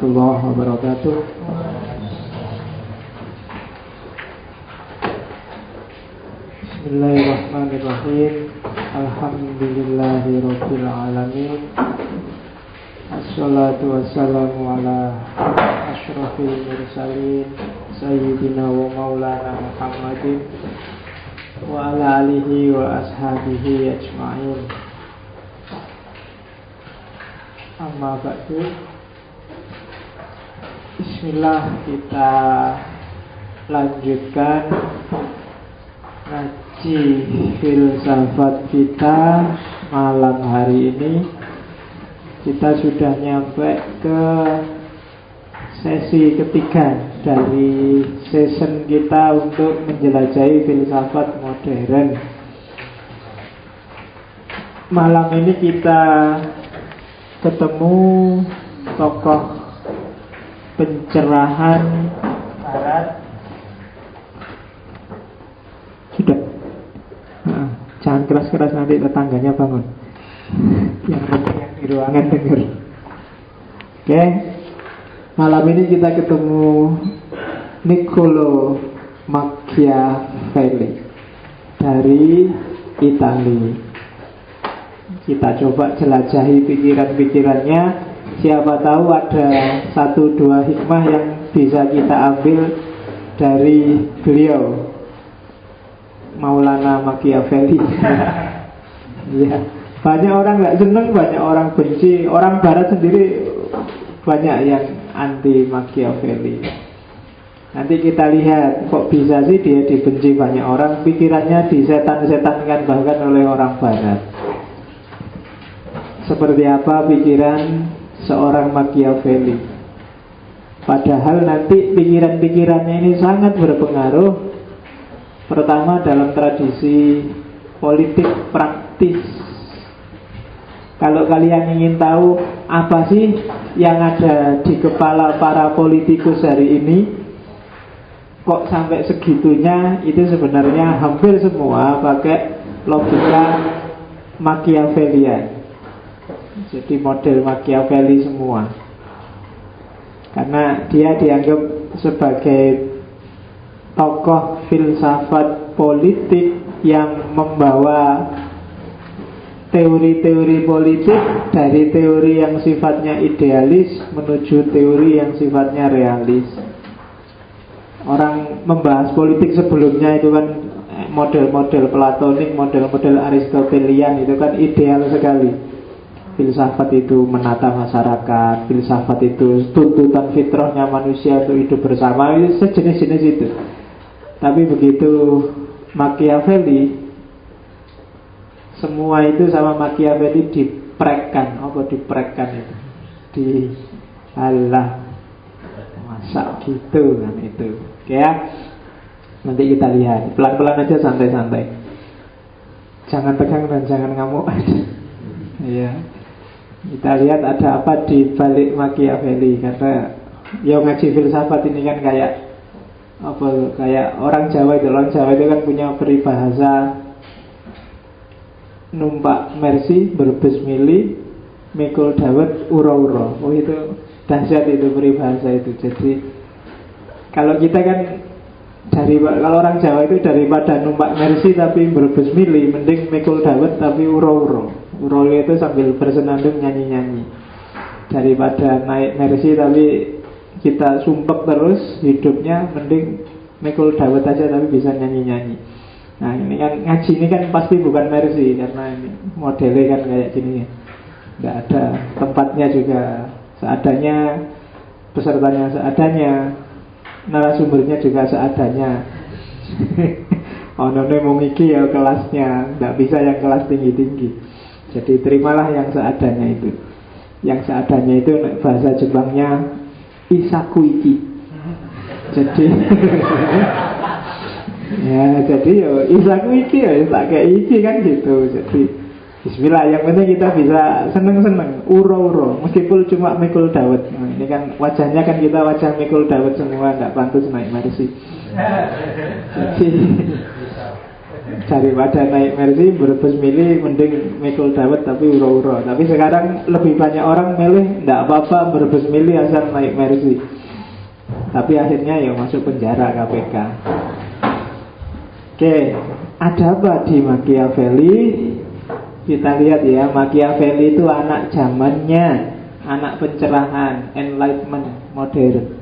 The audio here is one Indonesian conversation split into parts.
warahmatullahi wabarakatuh. Bismillahirrahmanirrahim. Alhamdulillahirabbil alamin. Assalatu wassalamu ala asyrafil mursalin sayyidina wa maulana Muhammadin wa ala alihi wa ashabihi ajma'in. Amma ba'du. Bismillah, kita lanjutkan ngaji filsafat kita malam hari ini. Kita sudah nyampe ke sesi ketiga dari season kita untuk menjelajahi filsafat modern. Malam ini kita ketemu tokoh pencerahan barat. Sudah. Jangan keras-keras, nanti tetangganya bangun. Yang penting yang di ruangan dengar. Oke. Malam ini kita ketemu Niccolo Machiavelli dari Italia. Kita coba jelajahi pikiran-pikirannya. Siapa tahu ada 1-2 hikmah yang bisa kita ambil dari beliau, Maulana Machiavelli. Ya, banyak orang nggak seneng, banyak orang benci. Orang Barat sendiri banyak yang anti Machiavelli. Nanti kita lihat kok bisa sih dia dibenci banyak orang. Pikirannya disetan-setankan bahkan oleh orang Barat. Seperti apa pikiran seorang Machiavelli. Padahal nanti pikiran-pikirannya ini sangat berpengaruh. Pertama dalam tradisi politik praktis. Kalau kalian ingin tahu apa sih yang ada di kepala para politikus hari ini, kok sampai segitunya, itu sebenarnya hampir semua pakai logika Machiavellian. Jadi model Machiavelli semua. Karena dia dianggap sebagai tokoh filsafat politik yang membawa teori-teori politik dari teori yang sifatnya idealis menuju teori yang sifatnya realis. Orang membahas politik sebelumnya itu kan model-model platonik, model-model aristotelian, itu kan ideal sekali. Filsafat itu menata masyarakat, filsafat itu tuntutan fitrahnya manusia untuk hidup bersama, itu sejenis-jenis itu. Tapi begitu Machiavelli, semua itu sama Machiavelli diprekkan. Apa diprekkan itu? Alah, masa gitu kan itu. Ya, nanti kita lihat. Pelan-pelan aja, santai-santai. Jangan tegang dan jangan ngamuk. Ya. Kita lihat ada apa di balik Machiavelli. Karena ya ngaji filsafat ini kan kayak apa, kayak orang Jawa itu. Orang Jawa itu kan punya peribahasa numpak mercy berbes mili mikul dawet uro-uro. Oh itu dahsyat itu peribahasa itu. Jadi kalau kita kan kalau orang Jawa itu daripada numpak mercy tapi berbes mili, mending mikul dawet tapi uro-uro. Uro itu sambil bersenandung nyanyi-nyanyi. Daripada naik mercy tapi kita sumpek terus hidupnya, mending mikul dawet aja tapi bisa nyanyi-nyanyi. Nah ini kan ngaji ini kan pasti bukan mercy, karena ini modelnya kan kayak gini. Nggak ada tempatnya juga, seadanya, pesertanya seadanya, narasumbernya juga seadanya. Onone mau ngiki ya kelasnya, nggak bisa yang kelas tinggi-tinggi. Jadi terimalah yang seadanya itu. Yang seadanya itu bahasa Jepangnya isakuiki. Jadi ya, jadi ya isakuiki ya pakai iki kan gitu. Jadi bismillah, yang penting kita bisa seneng-seneng, uro-uro, meskipun cuma mikul dawet. Nah, ini kan wajahnya kan kita wajah mikul dawet semua, nggak pantas naik mercy. Jadi Daripada naik Mercy, Brebes milih mending Michael Dawet tapi uro-uro. Tapi sekarang lebih banyak orang milih nggak apa-apa Brebes milih asal naik Mercy. Tapi akhirnya ya masuk penjara KPK. Oke, ada apa di Machiavelli? Kita lihat ya, Machiavelli itu anak zamannya, anak pencerahan, enlightenment, modern.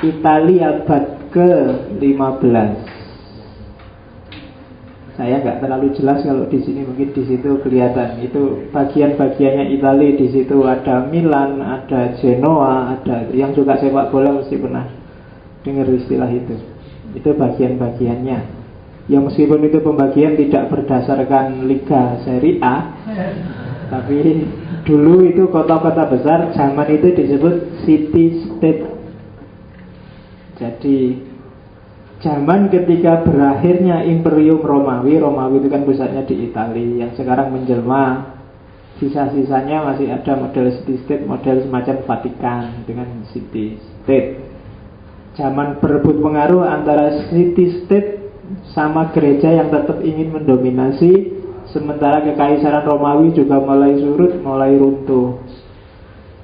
Italia abad ke-15. Saya nggak terlalu jelas kalau di sini, mungkin di situ kelihatan. Itu bagian-bagiannya Italia. Di situ ada Milan, ada Genoa, ada yang suka sepak bola mesti pernah dengar istilah itu. Itu bagian-bagiannya. Ya meskipun itu pembagian tidak berdasarkan Liga Serie A, tapi dulu itu kota-kota besar zaman itu disebut city state. Jadi zaman ketika berakhirnya Imperium Romawi, Romawi itu kan pusatnya di Italia, yang sekarang menjelma, sisa-sisanya masih ada model city state, model semacam Vatikan dengan city state. Zaman berebut pengaruh antara city state sama gereja yang tetap ingin mendominasi, sementara kekaisaran Romawi juga mulai surut, mulai runtuh.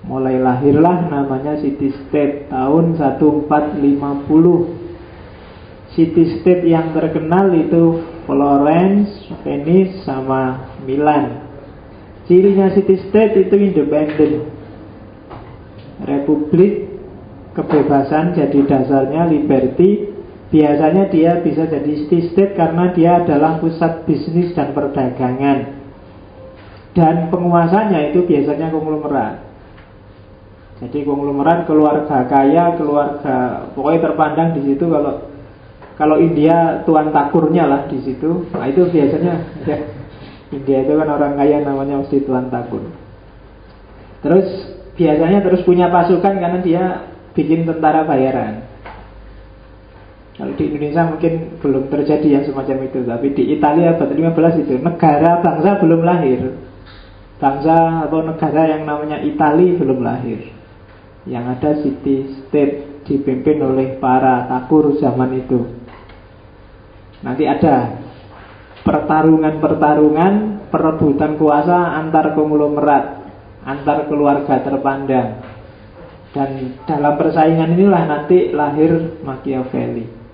Mulai lahirlah namanya city state tahun 1450. City state yang terkenal itu Florence, Venice, sama Milan. Cirinya city state itu independen, republik, kebebasan jadi dasarnya, liberty. Biasanya dia bisa jadi city state karena dia adalah pusat bisnis dan perdagangan. Dan penguasanya itu biasanya konglomerat. Jadi konglomerat, keluarga kaya, keluarga pokoknya terpandang di situ. Kalau India tuan takurnya lah di situ. Nah itu biasanya ya, India itu kan orang kaya namanya mesti tuan takur. Terus biasanya terus punya pasukan karena dia bikin tentara bayaran. Kalau di Indonesia mungkin belum terjadi yang semacam itu, tapi di Italia abad 15 itu negara bangsa belum lahir. Bangsa atau negara yang namanya Italia belum lahir. Yang ada city state dipimpin oleh para takur zaman itu. Nanti ada pertarungan, perebutan kuasa antar konglomerat, antar keluarga terpandang. Dan dalam persaingan inilah nanti lahir Machiavelli.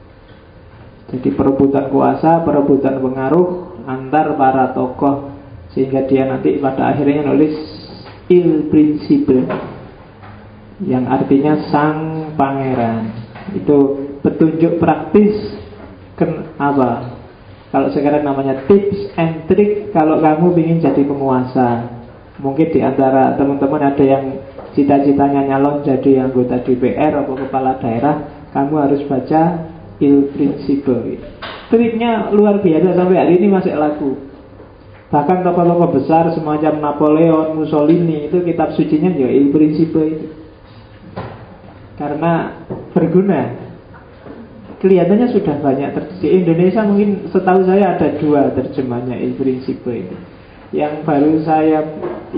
Jadi perebutan kuasa, perebutan pengaruh antar para tokoh, sehingga dia nanti pada akhirnya nulis Il Principe, yang artinya sang pangeran. Itu petunjuk praktis apa? Kalau sekarang namanya tips and trick kalau kamu ingin jadi penguasa. Mungkin di antara teman-teman ada yang cita-citanya nyalon jadi anggota DPR atau kepala daerah, kamu harus baca Il Principe. Triknya luar biasa, sampai hari ini masih laku. Bahkan tokoh-tokoh besar semacam Napoleon, Mussolini, itu kitab sucinya ya Il Principe itu. Karena berguna. Kelihatannya sudah banyak di Indonesia, mungkin setahu saya ada 2 terjemahnya Il Principe itu. Yang baru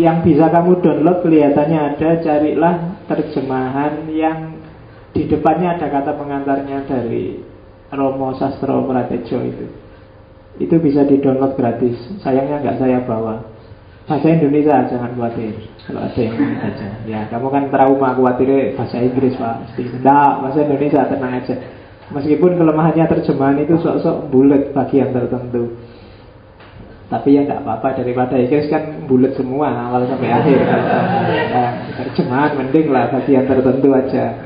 yang bisa kamu download kelihatannya ada, carilah terjemahan yang di depannya ada kata pengantarnya dari Romo Sastro Pratejo itu. Itu bisa di-download gratis. Sayangnya nggak saya bawa. Bahasa Indonesia, jangan khawatir. Kalau ada yang ingin baca, ya kamu kan trauma khawatirnya bahasa Inggris Pak. Tidak, bahasa Indonesia tenang aja. Meskipun kelemahannya terjemahan itu sok-sok bulat bagian tertentu, tapi ya nggak apa-apa, daripada Inggris kan bulat semua awal sampai akhir. Ya, terjemahan mending lah bagian tertentu aja,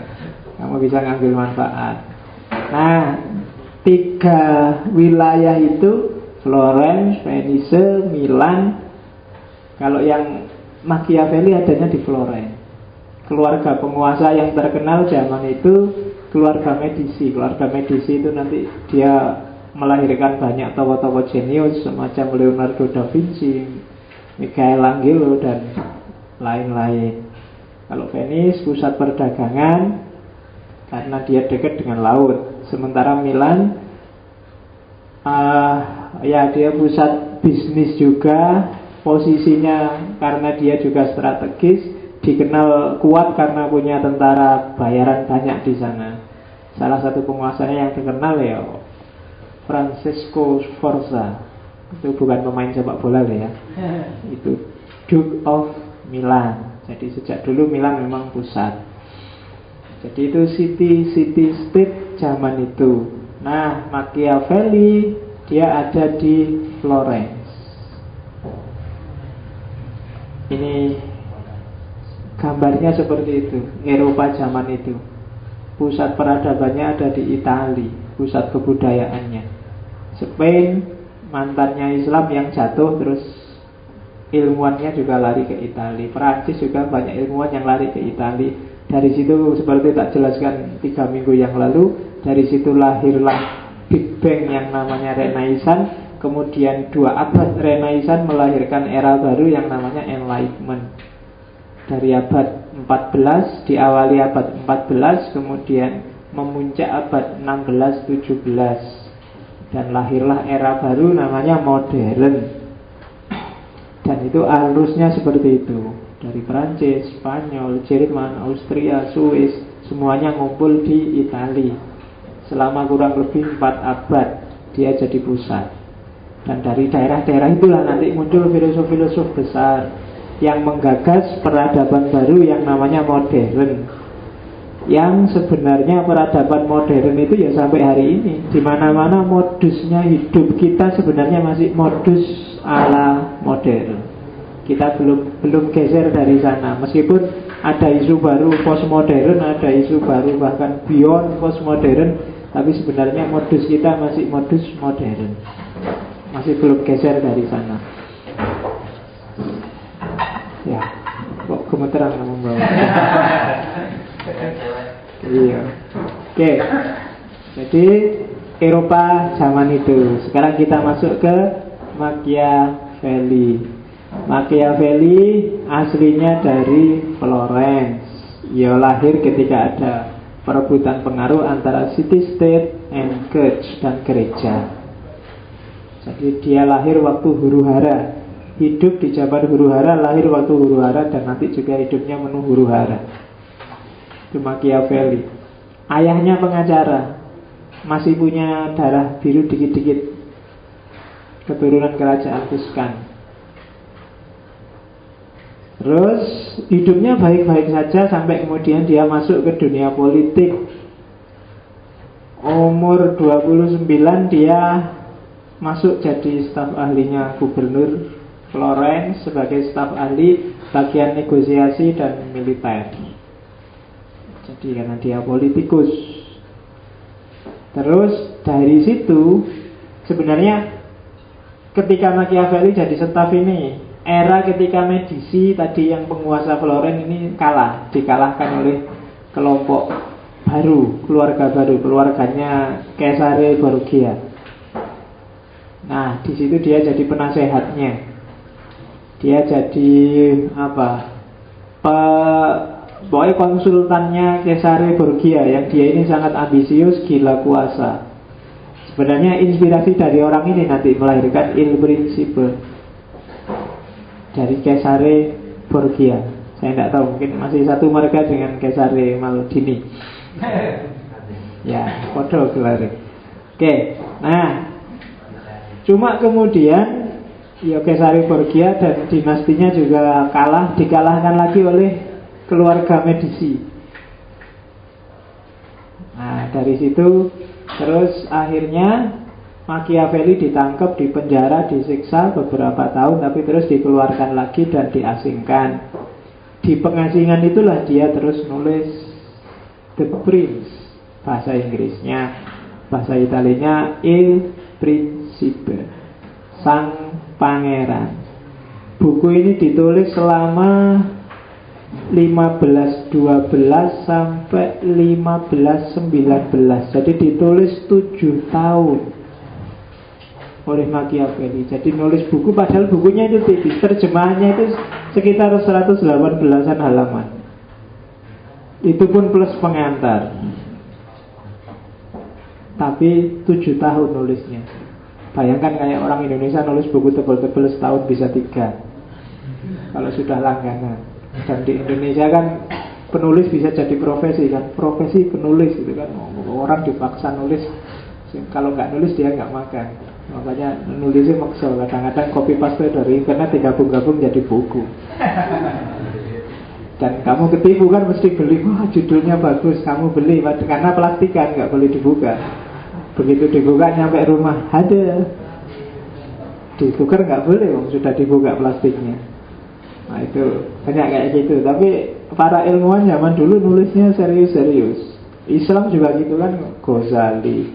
kamu bisa ngambil manfaat. Nah, 3 wilayah itu Florence, Venice, Milan. Kalau yang Machiavelli adanya di Florence. Keluarga penguasa yang terkenal zaman itu keluarga Medici. Keluarga Medici itu nanti dia melahirkan banyak tokoh-tokoh jenius semacam Leonardo da Vinci, Michelangelo, dan lain-lain. Kalau Venice pusat perdagangan karena dia dekat dengan laut. Sementara Milan ya dia pusat bisnis juga. Posisinya karena dia juga strategis, dikenal kuat karena punya tentara bayaran banyak di sana. Salah satu penguasanya yang terkenal ya Francesco Sforza. Itu bukan pemain sepak bola ya. Itu Duke of Milan. Jadi sejak dulu Milan memang pusat. Jadi itu city state zaman itu. Nah, Machiavelli dia ada di Florence. Ini gambarnya seperti itu. Eropa zaman itu. Pusat peradabannya ada di Italia, pusat kebudayaannya. Spain, mantannya Islam yang jatuh, terus ilmuannya juga lari ke Italia. Perancis juga banyak ilmuwan yang lari ke Italia. Dari situ seperti tak jelaskan 3 minggu yang lalu, dari situ lahirlah Big Bang yang namanya Renaissance. Kemudian 2 abad Renaissance melahirkan era baru yang namanya Enlightenment. Dari abad 14, diawali abad 14, kemudian memuncak abad 16-17. Dan lahirlah era baru namanya modern. Dan itu arusnya seperti itu. Dari Perancis, Spanyol, Jerman, Austria, Swiss, semuanya ngumpul di Italia. Selama kurang lebih 4 abad dia jadi pusat. Dan dari daerah-daerah itulah nanti muncul filosof-filosof besar yang menggagas peradaban baru yang namanya modern. Yang sebenarnya peradaban modern itu ya sampai hari ini. Di mana-mana modusnya hidup kita sebenarnya masih modus ala modern. Kita belum geser dari sana. Meskipun ada isu baru postmodern, ada isu baru bahkan beyond postmodern, tapi sebenarnya modus kita masih modus modern. Masih belum geser dari sana. Ya, kok gemeteran kamu bawa. Iya. Oke. Jadi Eropa zaman itu. Sekarang kita masuk ke Machiavelli. Machiavelli aslinya dari Florence. Ia lahir ketika ada perebutan pengaruh antara city state and church dan gereja. Jadi dia lahir waktu huru-hara, hidup di zaman huru-hara, lahir waktu huru-hara, dan nanti juga hidupnya penuh huru-hara. Itu Machiavelli. Ayahnya pengacara, masih punya darah biru dikit-dikit, keturunan kerajaan Tuscan. Terus hidupnya baik-baik saja sampai kemudian dia masuk ke dunia politik. Umur 29 dia masuk jadi staf ahlinya gubernur Florence sebagai staf ahli bagian negosiasi dan militer. Jadi karena dia politikus. Terus dari situ sebenarnya ketika Machiavelli jadi staf ini, era ketika Medici tadi yang penguasa Florence ini kalah, dikalahkan oleh kelompok baru, keluarga baru, keluarganya Cesare Borgia. Nah, di situ dia jadi penasehatnya. Dia jadi pokoknya konsultannya Cesare Borgia, yang dia ini sangat ambisius, gila kuasa. Sebenarnya inspirasi dari orang ini nanti melahirkan Il Principe dari Cesare Borgia. Saya tidak tahu, mungkin masih satu marga dengan Cesare Maldini. Ya, podo gelare. Oke, nah cuma kemudian ya Cesare Borgia dan dinastinya juga dikalahkan lagi oleh keluarga Medici. Nah dari situ terus akhirnya Machiavelli ditangkap, dipenjara, disiksa beberapa tahun, tapi terus dikeluarkan lagi dan diasingkan. Di pengasingan itulah dia terus nulis The Prince, bahasa Inggrisnya, bahasa Italianya Il Principe, Sang Pangeran. Buku ini ditulis selama 1512 sampai 1519. Jadi ditulis 7 tahun oleh Machiavelli. Jadi nulis buku padahal bukunya itu tipis, terjemahannya itu sekitar 118-an halaman. Itu pun plus pengantar. Tapi 7 tahun nulisnya. Bayangkan kayak orang Indonesia nulis buku tebal-tebal setahun bisa 3 kalau sudah langganan. Dan di Indonesia kan penulis bisa jadi profesi kan, profesi penulis gitu kan. Orang dipaksa nulis Kalau nggak nulis dia nggak makan. Makanya nulisnya maksud. Kadang-kadang copy paste dari internet digabung-gabung jadi buku. Dan kamu ketipu kan mesti beli. Wah judulnya bagus, kamu beli. Karena plastikan nggak boleh dibuka. Begitu dibuka nyampe rumah ada. Ditukar nggak boleh, sudah dibuka plastiknya. Nah itu banyak kayak gitu. Tapi para ilmuwan zaman dulu nulisnya serius-serius. Islam juga gitu kan, Ghazali,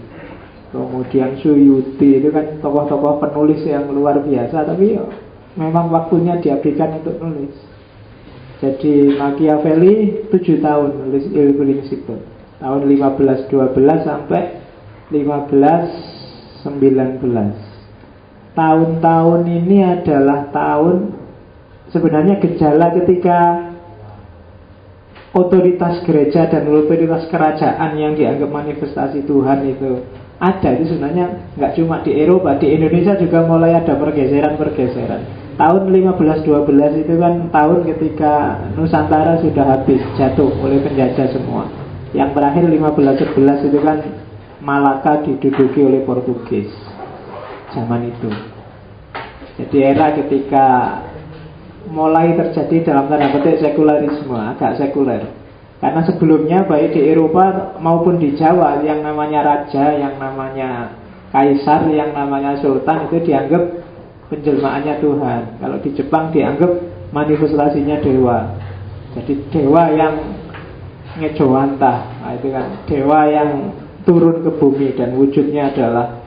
kemudian Suyuti, itu kan tokoh-tokoh penulis yang luar biasa. Tapi memang waktunya diabdikan untuk nulis. Jadi Machiavelli 7 tahun nulis Il Principe, tahun 1512 sampai 1519. Tahun-tahun ini adalah tahun sebenarnya gejala ketika otoritas gereja dan otoritas kerajaan yang dianggap manifestasi Tuhan itu ada. Itu sebenarnya nggak cuma di Eropa, di Indonesia juga mulai ada pergeseran-pergeseran. Tahun 1512 itu kan tahun ketika Nusantara sudah habis, jatuh oleh penjajah semua. Yang terakhir 1511 itu kan Malaka diduduki oleh Portugis zaman itu. Jadi era ketika mulai terjadi dalam tanda petik sekularisme, agak sekuler. Karena sebelumnya baik di Eropa maupun di Jawa yang namanya raja, yang namanya kaisar, yang namanya sultan itu dianggap penjelmaannya Tuhan. Kalau di Jepang dianggap manifestasinya dewa. Jadi dewa yang ngejowantah, nah, itu kan dewa yang turun ke bumi dan wujudnya adalah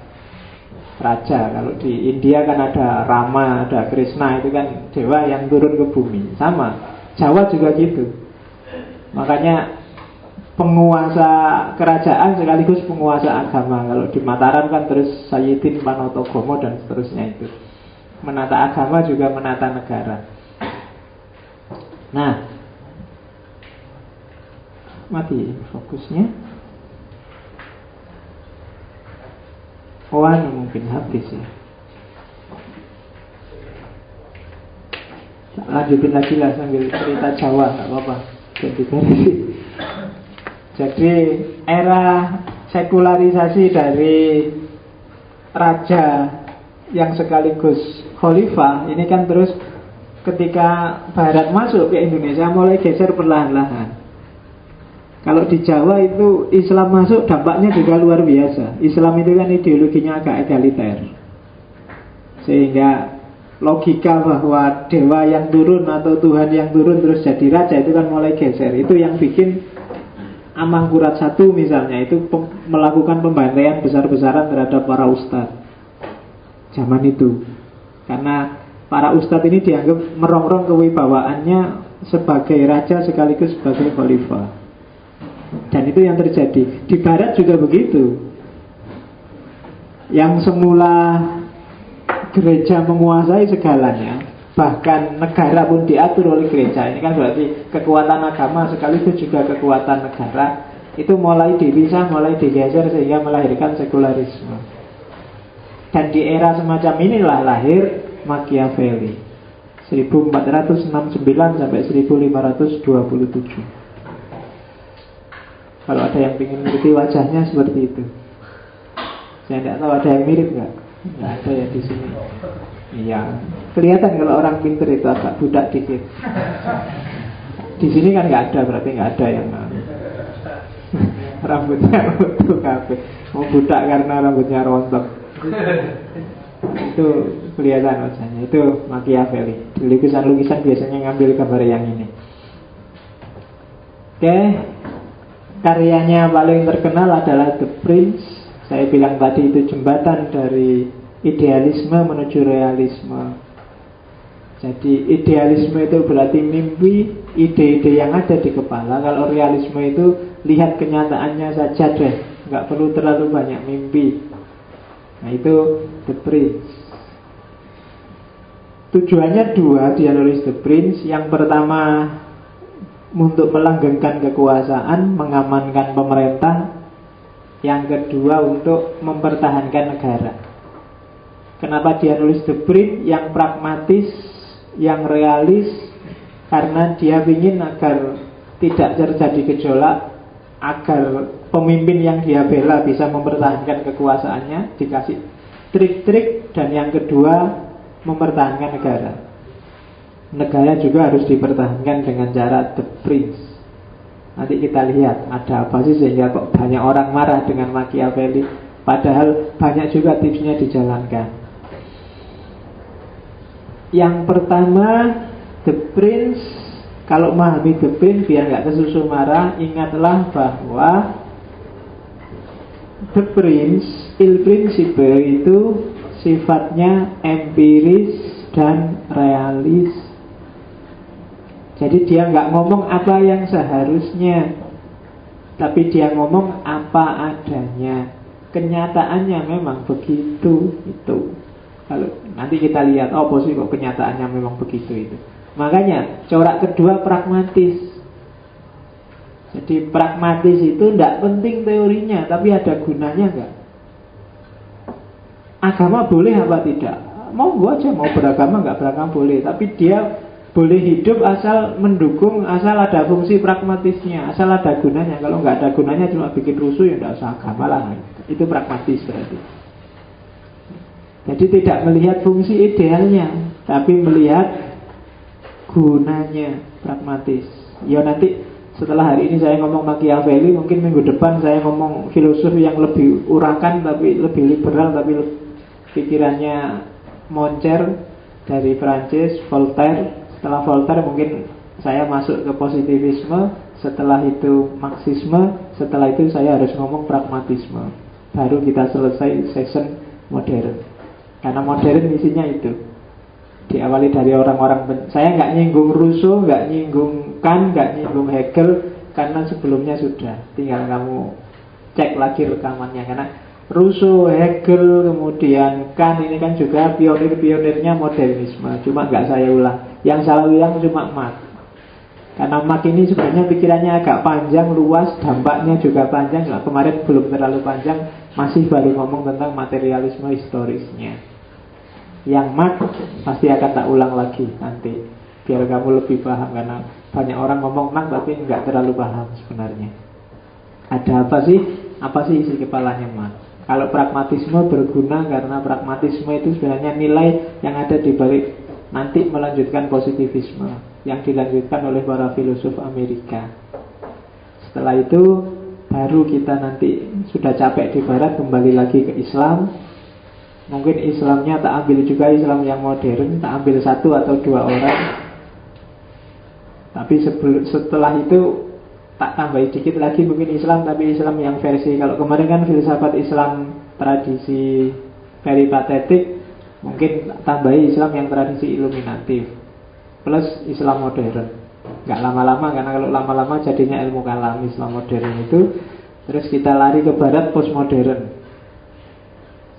raja. Kalau di India kan ada Rama, ada Krishna, itu kan dewa yang turun ke bumi. Sama, Jawa juga gitu. Makanya penguasa kerajaan sekaligus penguasa agama. Kalau di Mataram kan terus Sayyidin Panotogomo dan seterusnya itu. Menata agama juga menata negara. Nah, mati fokusnya. Mungkin habis ya. Lanjutin lagi lah sambil cerita Jawa, gak apa-apa. Jadi era sekularisasi dari raja yang sekaligus khalifah ini kan terus ketika Barat masuk ke Indonesia mulai geser perlahan-lahan. Kalau di Jawa itu Islam masuk dampaknya juga luar biasa. Islam itu kan ideologinya agak egaliter. Sehingga logika bahwa dewa yang turun atau Tuhan yang turun terus jadi raja itu kan mulai geser. Itu yang bikin Amangkurat I misalnya itu melakukan pembantaian besar-besaran terhadap para ustadz zaman itu. Karena para ustadz ini dianggap merongrong kewibawaannya sebagai raja sekaligus sebagai khalifah. Dan itu yang terjadi. Di Barat juga begitu. Yang semula gereja menguasai segalanya, bahkan negara pun diatur oleh gereja. Ini kan berarti kekuatan agama sekaligus juga kekuatan negara. Itu mulai dipisah, mulai digeser sehingga melahirkan sekularisme. Dan di era semacam inilah lahir Machiavelli 1469 sampai 1527. Kalau ada yang ingin ngerti wajahnya seperti itu. Saya tidak tahu ada yang mirip nggak? Nggak ada ya di sini. Iya, kelihatan kalau orang pintar itu agak budak dikit. Di sini kan nggak ada, berarti nggak ada yang rambutnya utuh kabeh. Mau budak karena rambutnya rontok. Itu kelihatan wajahnya. Itu Machiavelli. Di lukisan-lukisan biasanya ngambil gambar yang ini. Oke. Karyanya paling terkenal adalah The Prince. Saya bilang tadi itu jembatan dari idealisme menuju realisme. Jadi idealisme itu berarti mimpi, ide-ide yang ada di kepala. Kalau realisme itu lihat kenyataannya saja deh, nggak perlu terlalu banyak mimpi. Nah itu The Prince. Tujuannya dua dia nulis The Prince. Yang pertama untuk melanggengkan kekuasaan, mengamankan pemerintah. Yang kedua untuk mempertahankan negara. Kenapa dia nulis The Prince? Yang pragmatis, yang realis. Karena dia ingin agar tidak terjadi gejolak, agar pemimpin yang dia bela bisa mempertahankan kekuasaannya, dikasih trik-trik. Dan yang kedua, mempertahankan negara. Negara juga harus dipertahankan dengan cara The Prince. Nanti kita lihat ada apa sih sehingga kok banyak orang marah dengan Machiavelli, padahal banyak juga tipsnya dijalankan. Yang pertama, The Prince. Kalau memahami The Prince biar gak kesusu marah, ingatlah bahwa The Prince, Il Principe itu sifatnya empiris dan realis. Jadi dia nggak ngomong apa yang seharusnya, tapi dia ngomong apa adanya. Kenyataannya memang begitu itu. Kalau nanti kita lihat, oh posisi kok kenyataannya memang begitu itu. Makanya corak kedua pragmatis. Jadi pragmatis itu tidak penting teorinya, tapi ada gunanya nggak? Agama boleh apa tidak? Mau gua aja, mau beragama nggak beragama boleh, tapi dia boleh hidup asal mendukung, asal ada fungsi pragmatisnya, asal ada gunanya. Kalau nggak ada gunanya cuma bikin rusuh, ya nggak usah agama lah. Itu pragmatis berarti. Jadi tidak melihat fungsi idealnya, tapi melihat gunanya, pragmatis. Ya nanti setelah hari ini saya ngomong Machiavelli, mungkin minggu depan saya ngomong filosof yang lebih urakan, tapi lebih liberal, tapi pikirannya moncer dari Prancis, Voltaire. Setelah Voltaire mungkin saya masuk ke positivisme, setelah itu Marxisme, setelah itu saya harus ngomong pragmatisme. Baru kita selesai session modern. Karena modern isinya itu. Diawali dari orang-orang, saya nggak nyinggung Rousseau, nggak nyinggung Kant, nggak nyinggung Hegel, karena sebelumnya sudah. Tinggal kamu cek lagi rekamannya. Karena Rousseau, Hegel, kemudian Kant ini kan juga pionir-pionirnya modernisme. Cuma nggak saya ulang. Yang saya ulang cuma Marx. Karena Marx ini sebenarnya pikirannya agak panjang, luas, dampaknya juga panjang. Nah, kemarin belum terlalu panjang, masih baru ngomong tentang materialisme historisnya. Yang Marx pasti akan tak ulang lagi nanti, biar kamu lebih paham. Karena banyak orang ngomong Marx tapi nggak terlalu paham sebenarnya. Ada apa sih? Apa sih isi kepalanya Marx? Kalau pragmatisme berguna karena pragmatisme itu sebenarnya nilai yang ada di balik nanti melanjutkan positivisme yang dilanjutkan oleh para filosof Amerika. Setelah itu baru kita nanti sudah capek di barat, kembali lagi ke Islam. Mungkin Islamnya tak ambil juga Islam yang modern, tak ambil satu atau dua orang. Tapi setelah itu tak tambahi dikit lagi mungkin Islam, tapi Islam yang versi, kalau kemarin kan filsafat Islam tradisi peripatetik, mungkin tambahi Islam yang tradisi iluminatif plus Islam modern. Gak lama-lama, karena kalau lama-lama jadinya ilmu kalam Islam modern itu. Terus kita lari ke barat, postmodern.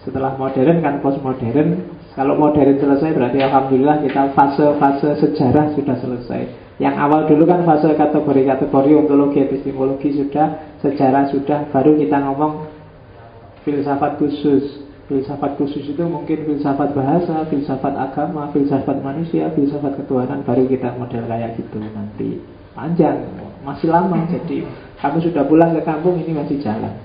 Setelah modern kan postmodern. Kalau modern selesai berarti alhamdulillah kita fase-fase sejarah sudah selesai. Yang awal dulu kan fase kategori-kategori, ontologi, epistemologi sudah, sejarah sudah, baru kita ngomong filsafat khusus. Filsafat khusus itu mungkin filsafat bahasa, filsafat agama, filsafat manusia, filsafat ketuhanan. Baru kita model kayak gitu nanti. Panjang, masih lama. Jadi kamu sudah pulang ke kampung, ini masih jalan.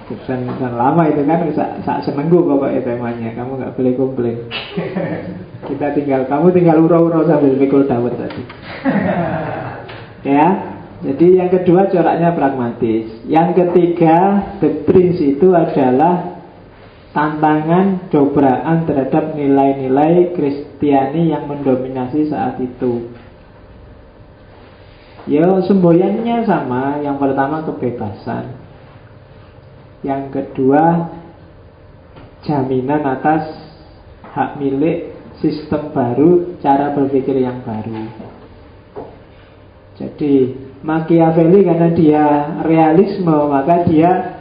Bukan lama itu kan, saat seminggu pokoknya temanya. Kamu gak boleh komplain. Kamu tinggal ura-ura sambil mikul dawet tadi. Ya. Jadi yang kedua coraknya pragmatis. Yang ketiga, The Prince itu adalah tantangan, dobraan terhadap nilai-nilai Kristiani yang mendominasi saat itu. Ya semboyannya sama. Yang pertama kebebasan, yang kedua jaminan atas hak milik, sistem baru, cara berpikir yang baru. Jadi Machiavelli karena dia realisme, maka dia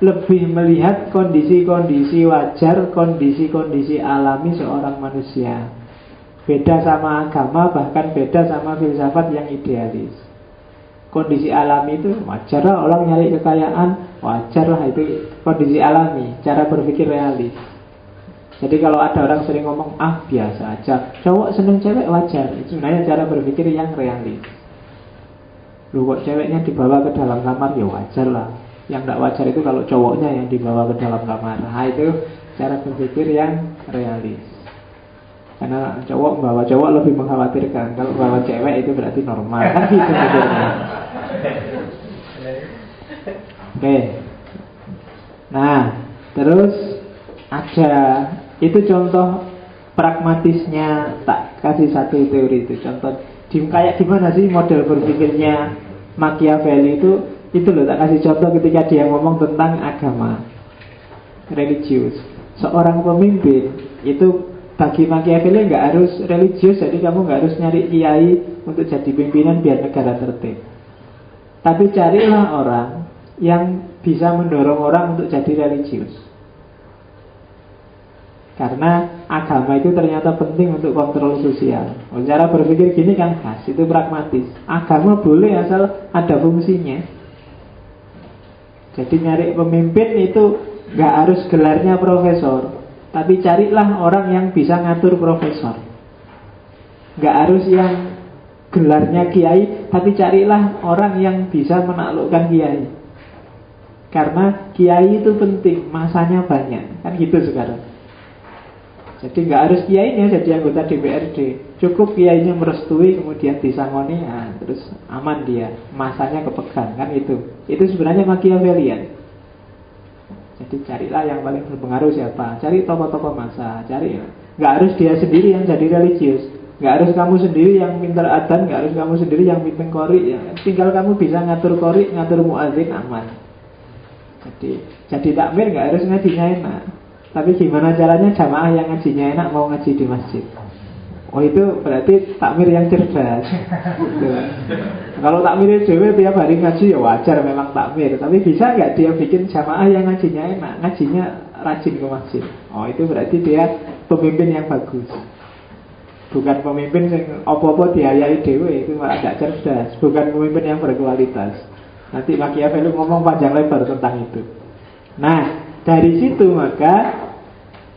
lebih melihat kondisi-kondisi wajar, kondisi-kondisi alami seorang manusia. Beda sama agama, bahkan beda sama filsafat yang idealis. Kondisi alami itu wajar lah, orang nyari kekayaan, wajar lah, itu kondisi alami, cara berpikir realis. Jadi kalau ada orang sering ngomong, biasa aja, cowok seneng cewek wajar, itu sebenarnya cara berpikir yang realis. Lu kok ceweknya dibawa ke dalam kamar, ya wajar lah. Yang tidak wajar itu kalau cowoknya yang dibawa ke dalam kamar. Nah itu cara berpikir yang realis. Karena bawa cowok lebih mengkhawatirkan. Kalau bawa cewek itu berarti normal. Kan gitu mikirnya. Oke. Nah, terus ada, itu contoh pragmatisnya. Tak kasih satu teori itu. Contoh kayak gimana sih model berpikirnya Machiavelli itu loh, tak kasih contoh ketika dia ngomong tentang agama religius. Seorang pemimpin itu bagi Machiavelli nggak harus religius, jadi kamu nggak harus nyari kiai untuk jadi pimpinan biar negara tertib. Tapi carilah orang yang bisa mendorong orang untuk jadi religius. Karena agama itu ternyata penting untuk kontrol sosial. Cara berpikir gini kan khas, itu pragmatis. Agama boleh asal ada fungsinya. Jadi nyari pemimpin itu nggak harus gelarnya profesor, tapi carilah orang yang bisa ngatur profesor. Nggak harus yang gelarnya kiai, tapi carilah orang yang bisa menaklukkan kiai. Karena kiai itu penting, masanya banyak. Kan gitu sekarang. Jadi nggak harus kiainya jadi anggota DPRD. Cukup kiainya merestui, kemudian disangoni, terus aman dia, masanya kepegang. Kan itu sebenarnya Machiavellian. Jadi carilah yang paling berpengaruh siapa. Cari tokoh-tokoh masa. Cari, nggak harus dia sendiri yang jadi religius. Nggak harus kamu sendiri yang pintar adzan. Nggak harus kamu sendiri yang pimpin qori. Tinggal kamu bisa ngatur qori, ngatur muadzin, aman. Jadi takmir nggak harus ngajinya enak. Tapi gimana caranya jamaah yang ngajinya enak mau ngaji di masjid. Oh itu berarti takmir yang cerdas. Gitu. Kalau takmir dewe tiap hari ngaji ya wajar memang takmir. Tapi bisa nggak dia bikin jamaah yang ngajinya enak, ngajinya rajin ke masjid. Oh itu berarti dia pemimpin yang bagus. Bukan pemimpin yang opo-opo diayai dewe, itu malah gak cerdas. Bukan pemimpin yang berkualitas. Nanti Machiavelli ngomong panjang lebar tentang itu. Nah, dari situ maka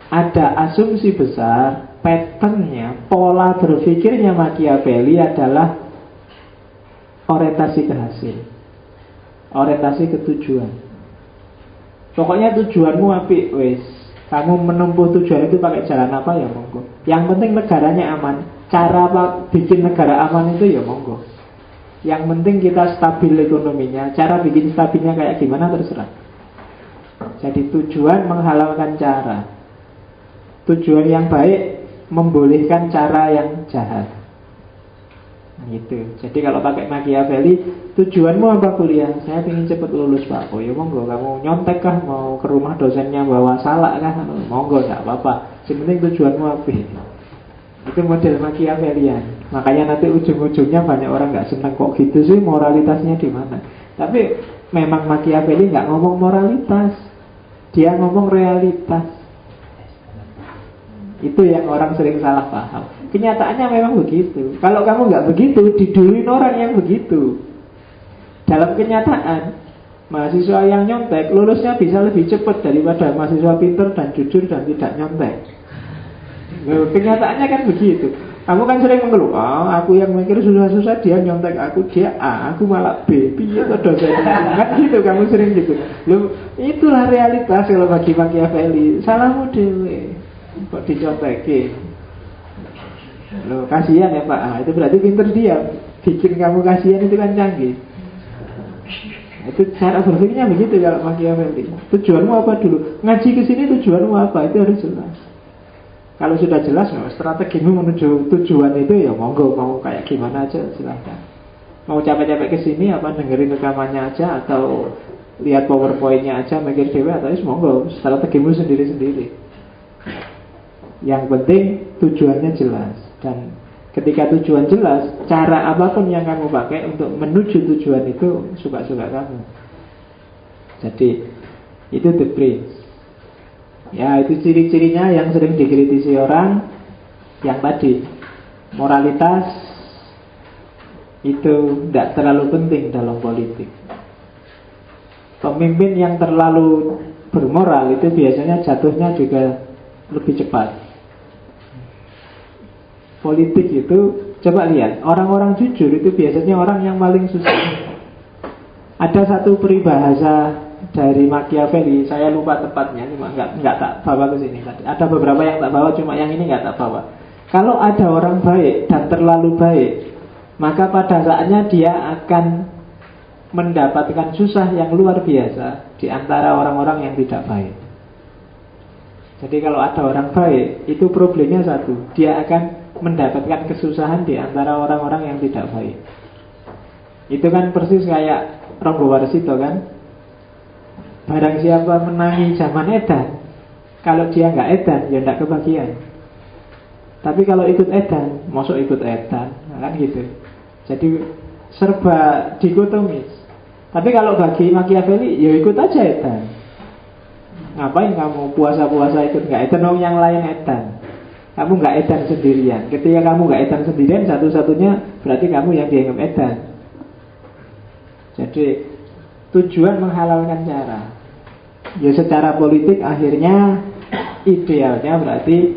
ada asumsi besar, patternnya, pola berpikirnya Machiavelli adalah orientasi ke hasil, orientasi ke tujuan. Pokoknya tujuanmu apik, wes. Kamu menempuh tujuan itu pakai jalan apa ya monggo. Yang penting negaranya aman. Cara bikin negara aman itu ya monggo. Yang penting kita stabil ekonominya. Cara bikin stabilnya kayak gimana terserah. Jadi tujuan menghalalkan cara. Tujuan yang baik membolehkan cara yang jahat. Gitu. Jadi kalau pakai Machiavelli, tujuanmu apa kuliah? Saya ingin cepat lulus Pak. Oh ya monggo, kamu nyontek kah? Mau ke rumah dosennya bawa salak kah? Monggo, gak apa-apa. Yang penting tujuanmu apa? Itu model Machiavellian. Makanya nanti ujung-ujungnya banyak orang gak senang kok gitu sih, moralitasnya di mana. Tapi memang Machiavelli gak ngomong moralitas, dia ngomong realitas. Itu yang orang sering salah paham. Kenyataannya memang begitu. Kalau kamu nggak begitu, diduluin orang yang begitu. Dalam kenyataan, mahasiswa yang nyontek lulusnya bisa lebih cepat daripada mahasiswa pintar dan jujur dan tidak nyontek. Kenyataannya kan begitu. Kamu kan sering mengeluh, aku yang mikir susah-susah, dia nyontek aku, dia A, aku malah B. Piye to dosennya? Kan gitu, kamu sering gitu. Loh, itulah realitas kalau bagi Machiavelli. Salahmu dewe kok dicontekin. Loh, kasihan ya Pak. Itu berarti pinter dia. Bikin kamu kasihan itu kan canggih. Itu cara berpikirnya begitu kalau Machiavelli. Tujuanmu apa dulu? Ngaji ke sini tujuanmu apa? Itu harus jelas. Kalau sudah jelas, strategimu menuju tujuan itu ya monggo, mau kayak gimana aja silahkan. Mau capek-capek ke sini apa dengerin rekamannya aja atau lihat PowerPoint-nya aja mikir dewe atau monggo, strategimu sendiri-sendiri. Yang penting tujuannya jelas. Dan ketika tujuan jelas, cara apapun yang kamu pakai untuk menuju tujuan itu suka-suka kamu. Jadi itu the prince. Ya itu ciri-cirinya yang sering dikritisi orang. Yang tadi, moralitas itu tidak terlalu penting dalam politik. Pemimpin yang terlalu bermoral itu biasanya jatuhnya juga lebih cepat. Politik itu, coba lihat, orang-orang jujur itu biasanya orang yang paling susah. Ada satu peribahasa dari Machiavelli, saya lupa tepatnya, cuma nggak tak bawa ke sini tadi. Ada beberapa yang tak bawa, cuma yang ini nggak tak bawa. Kalau ada orang baik dan terlalu baik, maka pada saatnya dia akan mendapatkan susah yang luar biasa di antara orang-orang yang tidak baik. Jadi kalau ada orang baik, itu problemnya satu, dia akan mendapatkan kesusahan di antara orang-orang yang tidak baik. Itu kan persis kayak Ronggo Warsito kan. Barang siapa menangi zaman edan, kalau dia nggak edan, ya nggak kebagian. Tapi kalau ikut edan, masuk ikut edan, kan gitu. Jadi serba dikotomis. Tapi kalau bagi Machiavelli, ya ikut aja edan. Ngapain kamu puasa-puasa ikut nggak edan? Yang lain edan. Kamu nggak edan sendirian. Ketika kamu nggak edan sendirian, satu-satunya berarti kamu yang dianggap edan. Jadi tujuan menghalalkan cara. Ya secara politik akhirnya idealnya berarti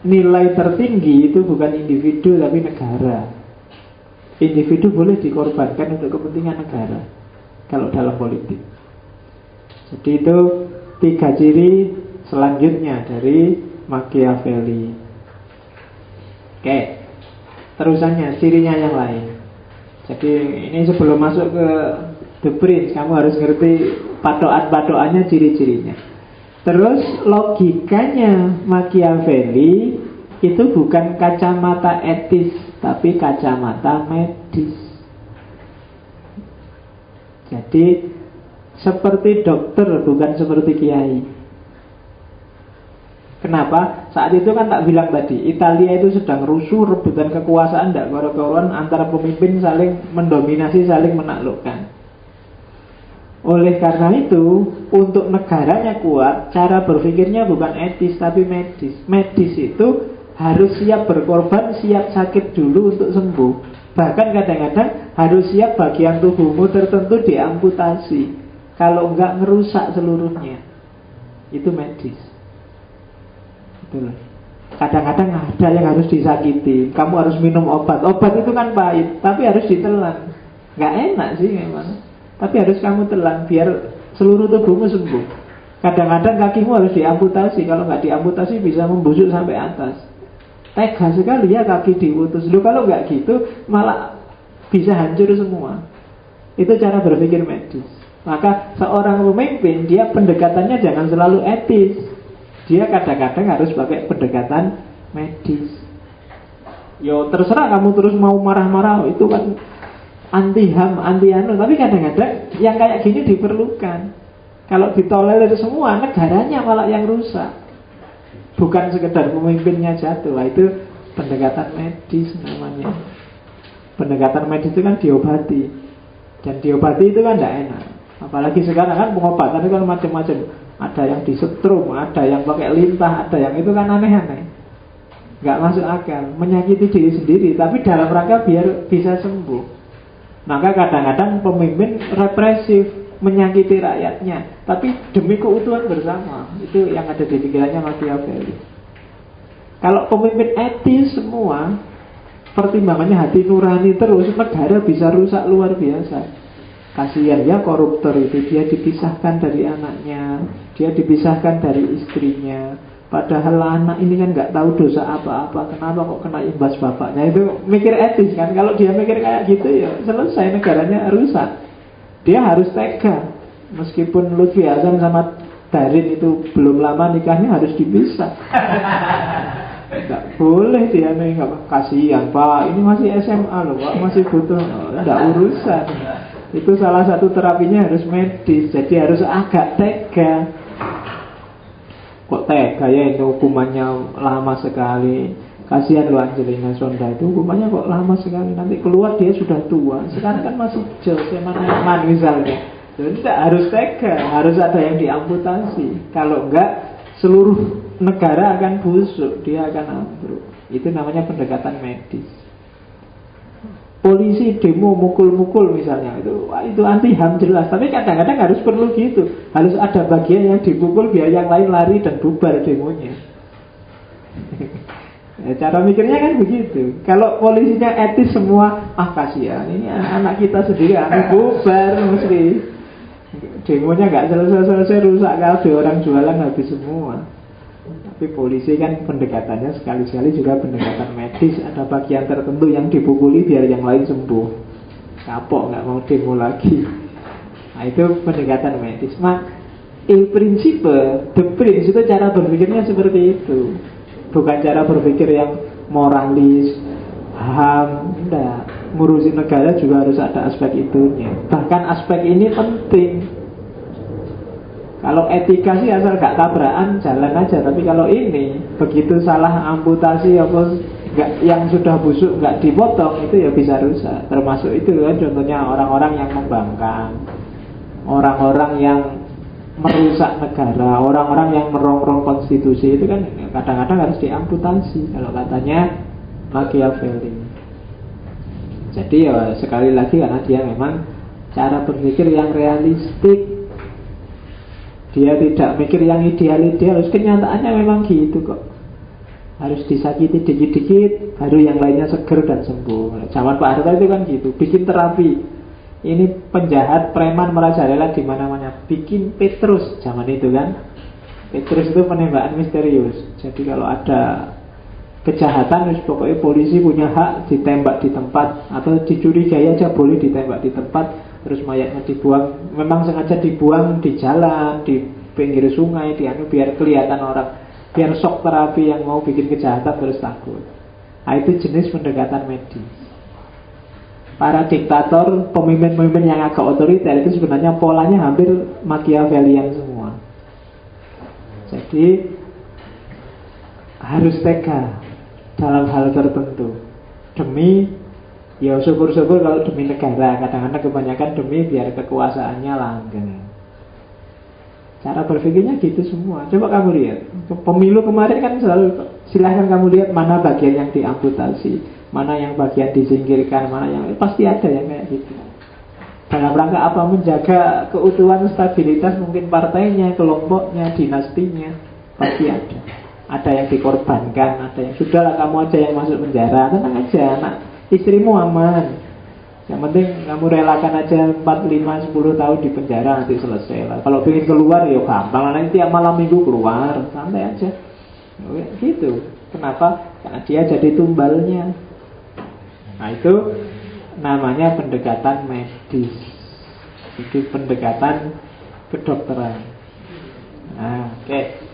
nilai tertinggi itu bukan individu tapi negara. Individu boleh dikorbankan untuk kepentingan negara kalau dalam politik. Jadi itu 3 ciri selanjutnya dari Machiavelli. Oke, terusannya cirinya yang lain. Jadi ini sebelum masuk ke The Prince, kamu harus ngerti patokan-patokannya, ciri-cirinya. Terus logikanya Machiavelli itu bukan kacamata etis, tapi kacamata medis. Jadi seperti dokter, bukan seperti kiai. Kenapa? Saat itu kan tak bilang tadi, Italia itu sedang rusuh, rebutan kekuasaan, tidak karu-karuan, antara pemimpin saling mendominasi, saling menaklukkan. Oleh karena itu, untuk negaranya kuat, cara berpikirnya bukan etis tapi medis. Medis itu harus siap berkorban, siap sakit dulu untuk sembuh. Bahkan kadang-kadang harus siap bagian tubuhmu tertentu diamputasi. Kalau enggak ngerusak seluruhnya. Itu medis. Betul. Kadang-kadang ada yang harus disakiti. Kamu harus minum obat. Obat itu kan pahit, tapi harus ditelan. Enggak enak sih memang, tapi harus kamu telan biar seluruh tubuhmu sembuh. Kadang-kadang kakimu harus diamputasi. Kalau nggak diamputasi bisa membusuk sampai atas. Tega sekali ya kaki diputus. Loh, kalau nggak gitu malah bisa hancur semua. Itu cara berpikir medis. Maka seorang pemimpin, dia pendekatannya jangan selalu etis. Dia kadang-kadang harus pakai pendekatan medis. Yo terserah kamu terus mau marah-marah, itu kan anti HAM, anti anu. Tapi kadang-kadang yang kayak gini diperlukan. Kalau ditolerir semua, negaranya malah yang rusak. Bukan sekedar pemimpinnya jatuh. Nah, itu pendekatan medis namanya. Pendekatan medis itu kan diobati. Dan diobati itu kan tidak enak. Apalagi sekarang kan pengobatan itu kan macam-macam. Ada yang disetrum, ada yang pakai lintah, ada yang itu kan aneh-aneh. Gak masuk akal, menyakiti diri sendiri, tapi dalam rangka biar bisa sembuh. Maka kadang-kadang pemimpin represif, menyakiti rakyatnya, tapi demi keutuhan bersama. Itu yang ada di pikirannya Machiavelli. Kalau pemimpin etis semua, pertimbangannya hati nurani terus, negara bisa rusak luar biasa. Kasihan ya koruptor itu, dia dipisahkan dari anaknya, dia dipisahkan dari istrinya. Padahal anak ini kan gak tahu dosa apa-apa, kenapa kok kena imbas bapaknya. Itu mikir etis kan. Kalau dia mikir kayak gitu ya selesai, negaranya rusak. Dia harus tega. Meskipun Lutfi Hasan sama Darin itu belum lama nikahnya, harus dipisah. Gak boleh dia nih, kasihan Pak, ini masih SMA loh Pak, masih butuh. Gak urusan. Itu salah satu terapinya harus medis. Jadi harus agak tega. Kok tega ya, itu hukumannya lama sekali. Kasihan loh Angelina Sonda, itu hukumannya kok lama sekali. Nanti keluar dia sudah tua. Sekarang kan masih Jose Manuel misalnya. Jadi tidak harus tega, harus ada yang diamputasi. Kalau enggak, seluruh negara akan busuk, dia akan ambruk. Itu namanya pendekatan medis. Polisi demo mukul-mukul misalnya, itu anti HAM jelas. Tapi kadang-kadang harus perlu gitu. Harus ada bagian yang dipukul biar yang lain lari dan bubar demonya. Ya, cara mikirnya kan begitu. Kalau polisinya etis semua, kasihan ini anak kita sendiri, bubar mesti. Demonya nggak selesai-selesai, rusak kabeh, orang jualan habis semua. Tapi polisi kan pendekatannya sekali-sekali juga pendekatan medis. Ada bagian tertentu yang dipukuli biar yang lain sembuh. Kapok nggak mau demo lagi. Nah itu pendekatan medis. Il principe, the prince itu cara berpikirnya seperti itu. Bukan cara berpikir yang moralis, HAM. Enggak. Ngurusin negara juga harus ada aspek itunya. Bahkan aspek ini penting. Kalau etika sih asal gak tabrakan jalan aja. Tapi kalau ini begitu salah amputasi apa yang sudah busuk gak dipotong, itu ya bisa rusak. Termasuk itu kan contohnya orang-orang yang membangkang, orang-orang yang merusak negara, orang-orang yang merongrong konstitusi, itu kan kadang-kadang harus diamputasi kalau katanya Machiavelli. Jadi ya sekali lagi karena dia memang cara berpikir yang realistik. Dia tidak mikir yang ideal-ideal. Kenyataannya memang gitu kok. Harus disakiti dikit-dikit, baru yang lainnya seger dan sembuh. Zaman Pak Harto itu kan gitu, bikin terapi. Ini penjahat, preman merajalela di mana-mana. Bikin Petrus zaman itu kan. Petrus itu penembakan misterius. Jadi kalau ada kejahatan, pokoknya polisi punya hak ditembak di tempat, atau dicurigai aja boleh ditembak di tempat. Terus mayatnya dibuang, memang sengaja dibuang di jalan, di pinggir sungai, biar kelihatan orang, biar shock terapi yang mau bikin kejahatan terus takut. Nah itu jenis pendekatan medis. Para diktator, pemimpin-pemimpin yang agak otoriter itu sebenarnya polanya hampir Machiavellian semua. Jadi harus tega dalam hal tertentu demi, ya syukur-syukur kalau demi negara. Kadang-kadang kebanyakan demi biar kekuasaannya langgeng. Cara berpikirnya gitu semua. Coba kamu lihat pemilu kemarin kan selalu, silahkan kamu lihat mana bagian yang diamputasi, mana yang bagian disingkirkan, mana yang pasti ada yang kayak gitu. Dalam rangka apa? Menjaga keutuhan, stabilitas mungkin partainya, kelompoknya, dinastinya. Pasti ada. Ada yang dikorbankan, ada yang sudahlah kamu aja yang masuk penjara, tenang aja, anak istrimu aman. Yang penting kamu relakan aja 4, 5, 10 tahun di penjara, nanti selesai lah. Kalau ingin keluar ya gampang, nanti tiap malam minggu keluar, santai aja. Oke, gitu. Kenapa? Karena dia jadi tumbalnya. Nah itu namanya pendekatan medis. Itu pendekatan kedokteran. Nah, oke.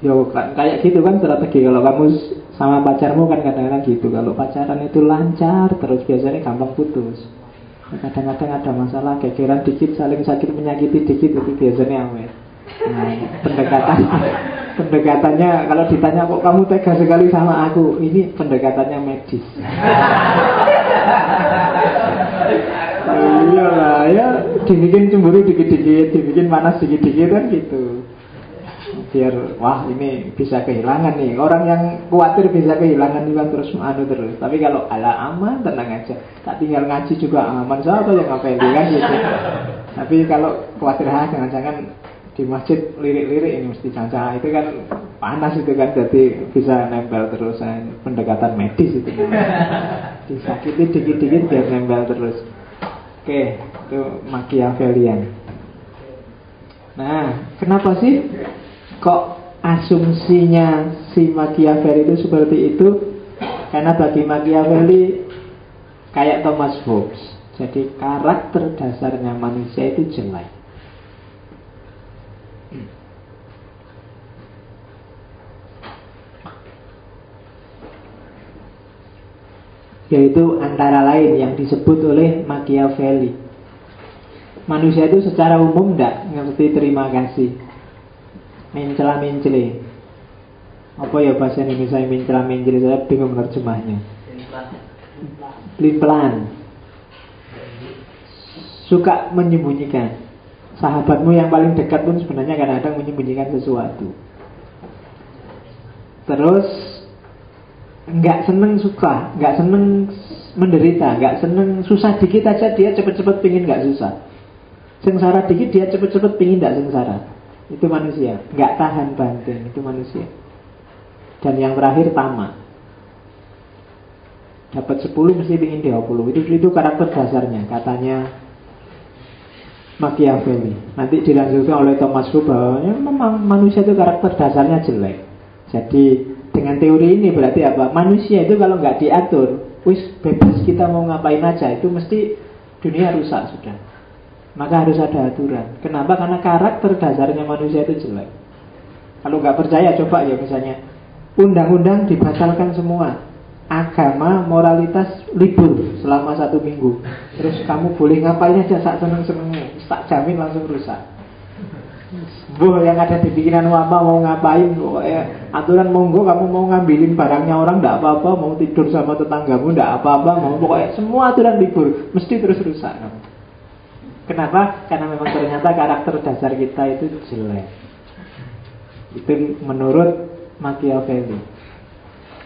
Yo kayak gitu kan strategi. Kalau kamu sama pacarmu kan kadang-kadang gitu. Kalau pacaran itu lancar terus biasanya gampang putus. Kadang-kadang ada masalah, gegeran dikit, saling sakit menyakiti dikit, itu biasanya awet. Nah, pendekatannya kalau ditanya kok kamu tega sekali sama aku, ini pendekatannya medis. Iyalah ya, dibikin cemburu dikit-dikit, dibikin panas dikit-dikit kan gitu. Biar wah ini bisa kehilangan nih. Orang yang khawatir bisa kehilangan juga terus terus. Tapi kalau ala aman, tenang aja. Tak tinggal ngaji juga aman. Siapa yang ngapain kan gitu. Tapi kalau khawatir jangan-jangan di masjid lirik-lirik ini mesti jangan, itu kan panas itu kan, jadi bisa nempel terus. Pendekatan medis itu. Disakiti dikit-dikit biar nempel terus. Oke, itu Machiavellian. Nah, kenapa sih kok asumsinya si Machiavelli itu seperti itu? Karena bagi Machiavelli kayak Thomas Hobbes, jadi karakter dasarnya manusia itu jelek. Yaitu antara lain yang disebut oleh Machiavelli, manusia itu secara umum tidak ngerti terima kasih, mencela-mencele. Apa ya bahasa Indonesia mencela-mencele? Saya bingung menerjemahnya. Pelin-pelan. Suka menyembunyikan. Sahabatmu yang paling dekat pun sebenarnya kadang-kadang menyembunyikan sesuatu. Terus nggak seneng suka, nggak seneng menderita, nggak seneng susah dikit aja dia cepet-cepet pingin nggak susah. Sengsara dikit dia cepet-cepet pingin nggak sengsara. Itu manusia, nggak tahan banting, itu manusia. Dan yang terakhir tamak. Dapat 10 mesti ingin 20. Itu karakter dasarnya, katanya Machiavelli. Nanti dilanjutkan oleh Thomas Kuhn bahwa memang manusia itu karakter dasarnya jelek. Jadi dengan teori ini berarti apa? Manusia itu kalau nggak diatur, wis bebas kita mau ngapain aja, itu mesti dunia rusak sudah. Maka harus ada aturan. Kenapa? Karena karakter dasarnya manusia itu jelek. Kalau nggak percaya coba ya misalnya undang-undang dibatalkan semua, agama, moralitas libur selama 1 minggu. Terus kamu boleh ngapain aja sak seneng-senengmu, tak jamin langsung rusak. Yang ada di pikiran apa mau ngapain, pokoknya aturan monggo, kamu mau ngambilin barangnya orang nggak apa-apa, mau tidur sama tetanggamu nggak apa-apa, mau pokoknya semua aturan libur, mesti terus rusak kamu. Kenapa? Karena memang ternyata karakter dasar kita itu jelek. Itu menurut Machiavelli.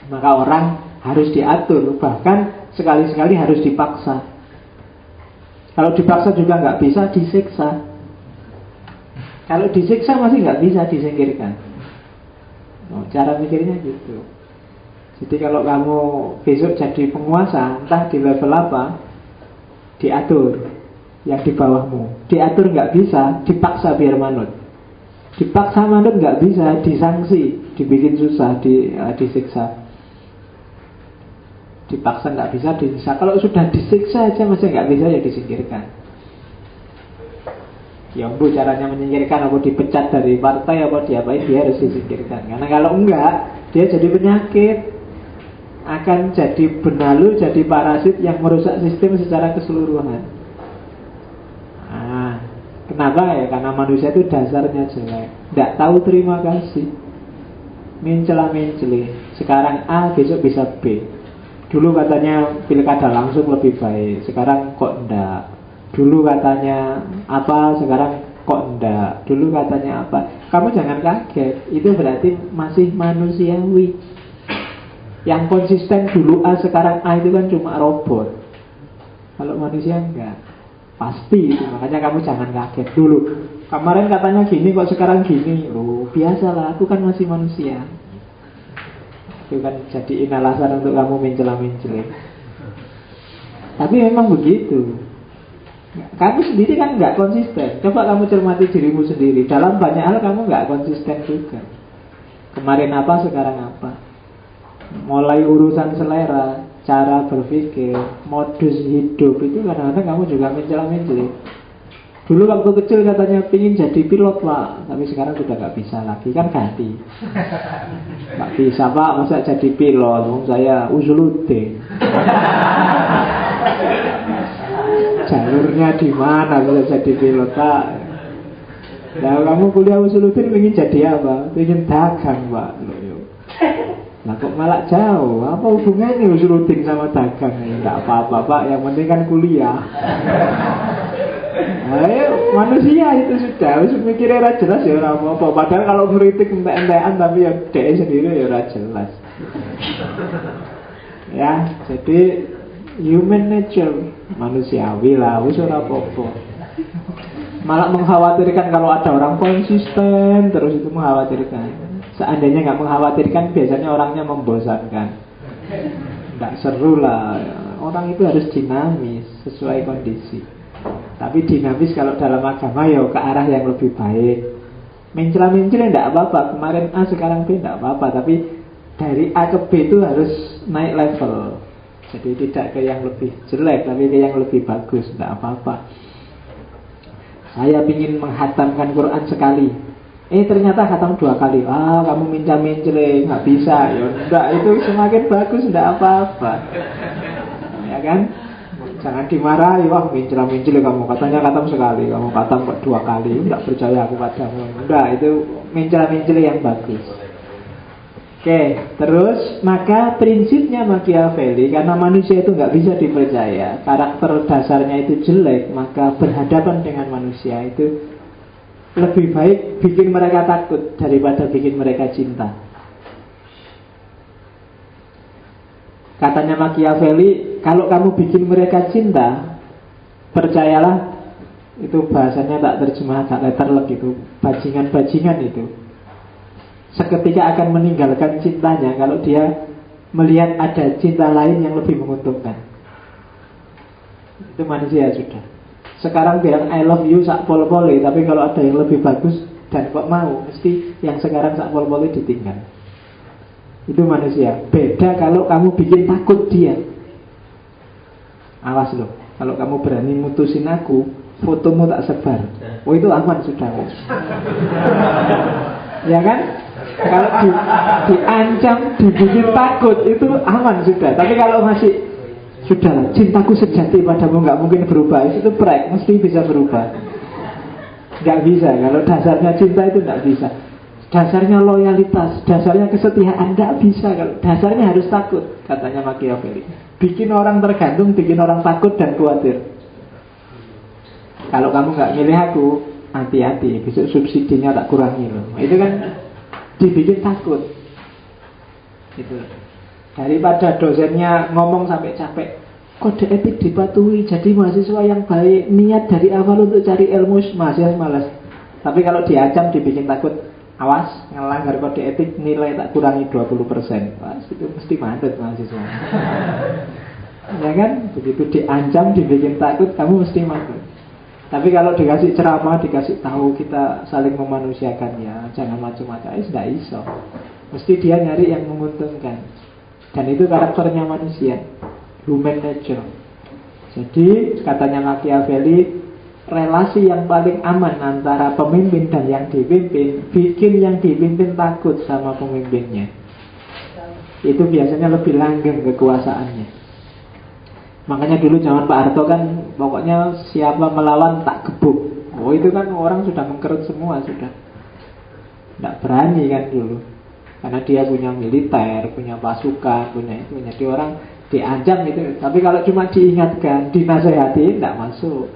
Maka orang harus diatur, bahkan sekali-sekali harus dipaksa. Kalau dipaksa juga nggak bisa, disiksa. Kalau disiksa masih nggak bisa disingkirkan. Cara mikirnya gitu. Jadi kalau kamu besok jadi penguasa, entah di level apa, diatur yang di bawahmu. Diatur nggak bisa, dipaksa biar manut. Dipaksa manut nggak bisa, disanksi, dibikin susah, disiksa. Dipaksa nggak bisa, disiksa. Kalau sudah disiksa aja masih nggak bisa, ya disingkirkan. Ya bu, caranya menyingkirkan, apa dipecat dari partai, apa diapain, dia harus disingkirkan. Karena kalau enggak, dia jadi penyakit, akan jadi benalu, jadi parasit yang merusak sistem secara keseluruhan. Kenapa ya? Karena manusia itu dasarnya jelek, tidak tahu terima kasih, mencela-menceli. Sekarang A, besok bisa B. Dulu katanya pilkada langsung lebih baik, sekarang kok enggak. Dulu katanya apa, sekarang kok enggak. Dulu katanya apa. Kamu jangan kaget, itu berarti masih manusiawi. Yang konsisten dulu A, sekarang A itu kan cuma robot. Kalau manusia enggak, pasti itu. Makanya kamu jangan kaget dulu. Kemarin katanya gini, kok sekarang gini. Loh, biasalah, aku kan masih manusia. Itu kan jadiin alasan untuk kamu mencela-mencela. Tapi memang begitu. Kamu sendiri kan nggak konsisten. Coba kamu cermati dirimu sendiri. Dalam banyak hal kamu nggak konsisten juga. Kemarin apa, sekarang apa. Mulai urusan selera, cara berpikir, modus hidup, itu kadang-kadang kamu juga mencela-mencela. Dulu waktu kecil katanya pingin jadi pilot pak, tapi sekarang sudah nggak bisa lagi, kan ganti. Nggak bisa pak, masa jadi pilot? Saya usuluddin. Jalurnya di mana bisa jadi pilot pak? Nah kamu kuliah usuluddin pingin jadi apa? Pingin dagang pak. Nah kok malah jauh? Apa hubungannya usuluddin sama dagang? Nggak apa-apa pak, yang penting kan kuliah. Ayo, manusia itu sudah mikirnya ora jelas ya ora apa-apa. Padahal kalau ngeritik entek-entekan tapi ya DE sendiri ya ora jelas. Ya, jadi human nature, manusiawi lah, wis ora apa-apa. Malah mengkhawatirkan kalau ada orang konsisten terus, itu mengkhawatirkan. Seandainya nggak mengkhawatirkan, biasanya orangnya membosankan. Nggak seru lah. Orang itu harus dinamis sesuai kondisi. Tapi dinamis kalau dalam agama ya ke arah yang lebih baik. Mencela-mencela tidak apa-apa. Kemarin A sekarang B tidak apa-apa. Tapi dari A ke B itu harus naik level. Jadi tidak ke yang lebih jelek, tapi ke yang lebih bagus. Tidak apa-apa. Saya ingin menghatamkan Quran sekali, ternyata khatam 2 kali. Kamu minta-mencela, nggak bisa. Ya enggak, itu semakin bagus, tidak apa-apa. Ya kan? Jangan dimarahi, wah mencela-mencela kamu, katanya khatam sekali, kamu khatam kok 2 kali, enggak percaya aku padamu. Enggak, itu mencela-mencela yang bagus. Oke, terus maka prinsipnya Machiavelli, karena manusia itu nggak bisa dipercaya, karakter dasarnya itu jelek, maka berhadapan dengan manusia itu lebih baik bikin mereka takut daripada bikin mereka cinta. Katanya Machiavelli, kalau kamu bikin mereka cinta, percayalah, itu bahasanya tak terjemah agak letterlek itu, bajingan-bajingan itu. seketika akan meninggalkan cintanya kalau dia melihat ada cinta lain yang lebih menguntungkan. Itu manusia sudah. Sekarang bilang I love you sak pol-pole, tapi kalau ada yang lebih bagus dan kok mau, mesti yang sekarang sak pol-pole ditinggal. Itu manusia. Beda kalau kamu bikin takut dia. Awas loh, kalau kamu berani mutusin aku, fotomu tak sebar. Oh itu aman sudah. Ya kan? Kalau diancam, dibikin takut, itu aman sudah. Tapi kalau masih sudah, cintaku sejati padamu nggak mungkin berubah, itu prek, mesti bisa berubah. Nggak bisa, kalau dasarnya cinta itu nggak bisa. Dasarnya loyalitas, dasarnya kesetiaan, nggak bisa. Kalau dasarnya harus takut, katanya Machiavelli. Bikin orang tergantung, bikin orang takut dan khawatir. Kalau kamu nggak milih aku, hati-hati, besok subsidinya tak kurangi loh. Itu kan dibikin takut. Itu. Daripada dosennya ngomong sampai capek, kode etik dipatuhi, jadi mahasiswa yang baik, niat dari awal untuk cari ilmu, mahasiswa malas. Tapi kalau diancam, dibikin takut, awas, ngelanggar kode etik, nilai tak kurangi 20%. Wah, itu mesti mandat mahasiswa. Ya kan? Begitu diancam, dibikin takut, kamu mesti mandat. Tapi kalau dikasih ceramah, dikasih tahu kita saling memanusiakan, ya jangan macam-macam, tidak iso. Mesti dia nyari yang menguntungkan. Dan itu karakternya manusia, human nature. Jadi katanya Machiavelli, relasi yang paling aman antara pemimpin dan yang dipimpin, bikin yang dipimpin takut sama pemimpinnya. Itu biasanya lebih langgeng kekuasaannya. Makanya dulu zaman Pak Harto kan, pokoknya siapa melawan tak gebuk. Oh itu kan orang sudah mengkerut semua sudah. Tidak berani kan dulu. Karena dia punya militer, punya pasukan, punya itu. Jadi orang diancam gitu. Tapi kalau cuma diingatkan, dinasehati, tidak masuk.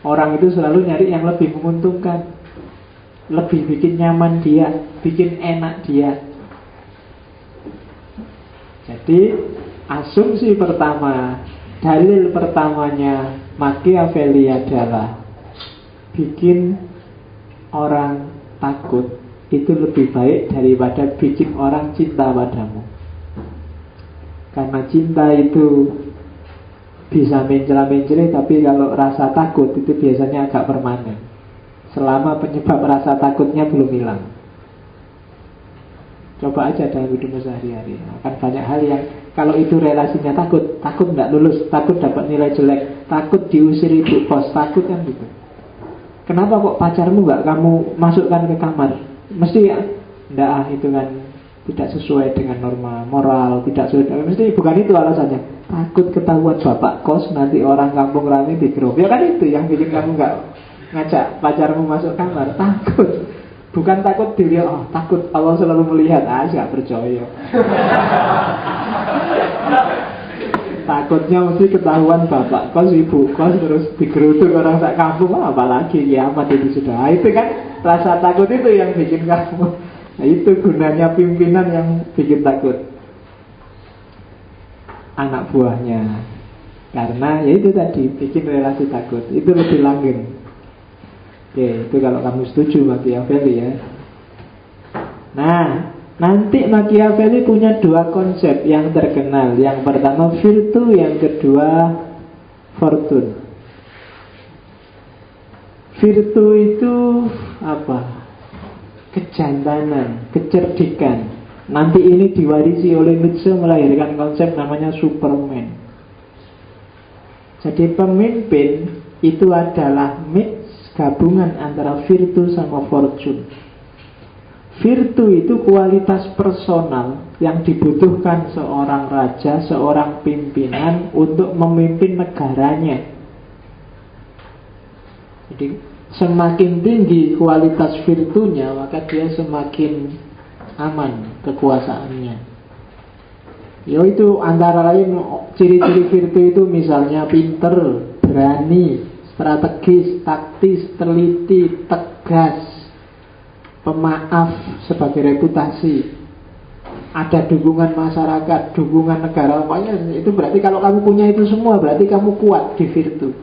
Orang itu selalu nyari yang lebih menguntungkan, lebih bikin nyaman dia, bikin enak dia. Jadi asumsi pertama, dalil pertamanya Machiavelli adalah bikin orang takut itu lebih baik daripada bikin orang cinta padamu. Karena cinta itu bisa mencela-mencela, tapi kalau rasa takut itu biasanya agak permanen. Selama penyebab rasa takutnya belum hilang. Coba aja dalam hidupmu sehari-hari, akan banyak hal yang kalau itu relasinya takut tidak lulus, takut dapat nilai jelek, takut diusir ibu bos, takut kan gitu. Kenapa kok pacarmu nggak kamu masukkan ke kamar? Mesti ya, enggak, itu kan tidak sesuai dengan norma moral, tidak sesuai, mesti bukan itu alasannya. Takut ketahuan bapak kos, nanti orang kampung rame digerok. Ya kan itu yang bikin kamu nggak ngajak pacarmu masuk kamar, takut. Bukan takut dilihat, oh takut Allah selalu melihat, gak percaya. Takutnya mesti ketahuan bapak kos, ibu kos, terus digeruduk orang sak kampung, apalagi kiamat itu sudah. Itu kan rasa takut itu yang bikin kamu. Nah, itu gunanya pimpinan yang bikin takut anak buahnya. Karena ya itu tadi, bikin relasi takut. Itu lebih langgeng. Oke, itu kalau kamu setuju Machiavelli ya. Nah, nanti Machiavelli punya dua konsep yang terkenal. Yang pertama virtu, yang kedua fortune. Virtu itu apa? Kejantanan, kecerdikan. Nanti ini diwarisi oleh Nietzsche, melahirkan konsep namanya Superman. Jadi pemimpin itu adalah mix gabungan antara virtu sama fortune. Virtu itu kualitas personal yang dibutuhkan seorang raja, seorang pimpinan untuk memimpin negaranya. Jadi semakin tinggi kualitas virtunya, maka dia semakin aman kekuasaannya. Yaitu antara lain ciri-ciri virtu itu misalnya pinter, berani, strategis, taktis, teliti, tegas, pemaaf sebagai reputasi, ada dukungan masyarakat, dukungan negara. Pokoknya itu berarti kalau kamu punya itu semua, berarti kamu kuat di virtu.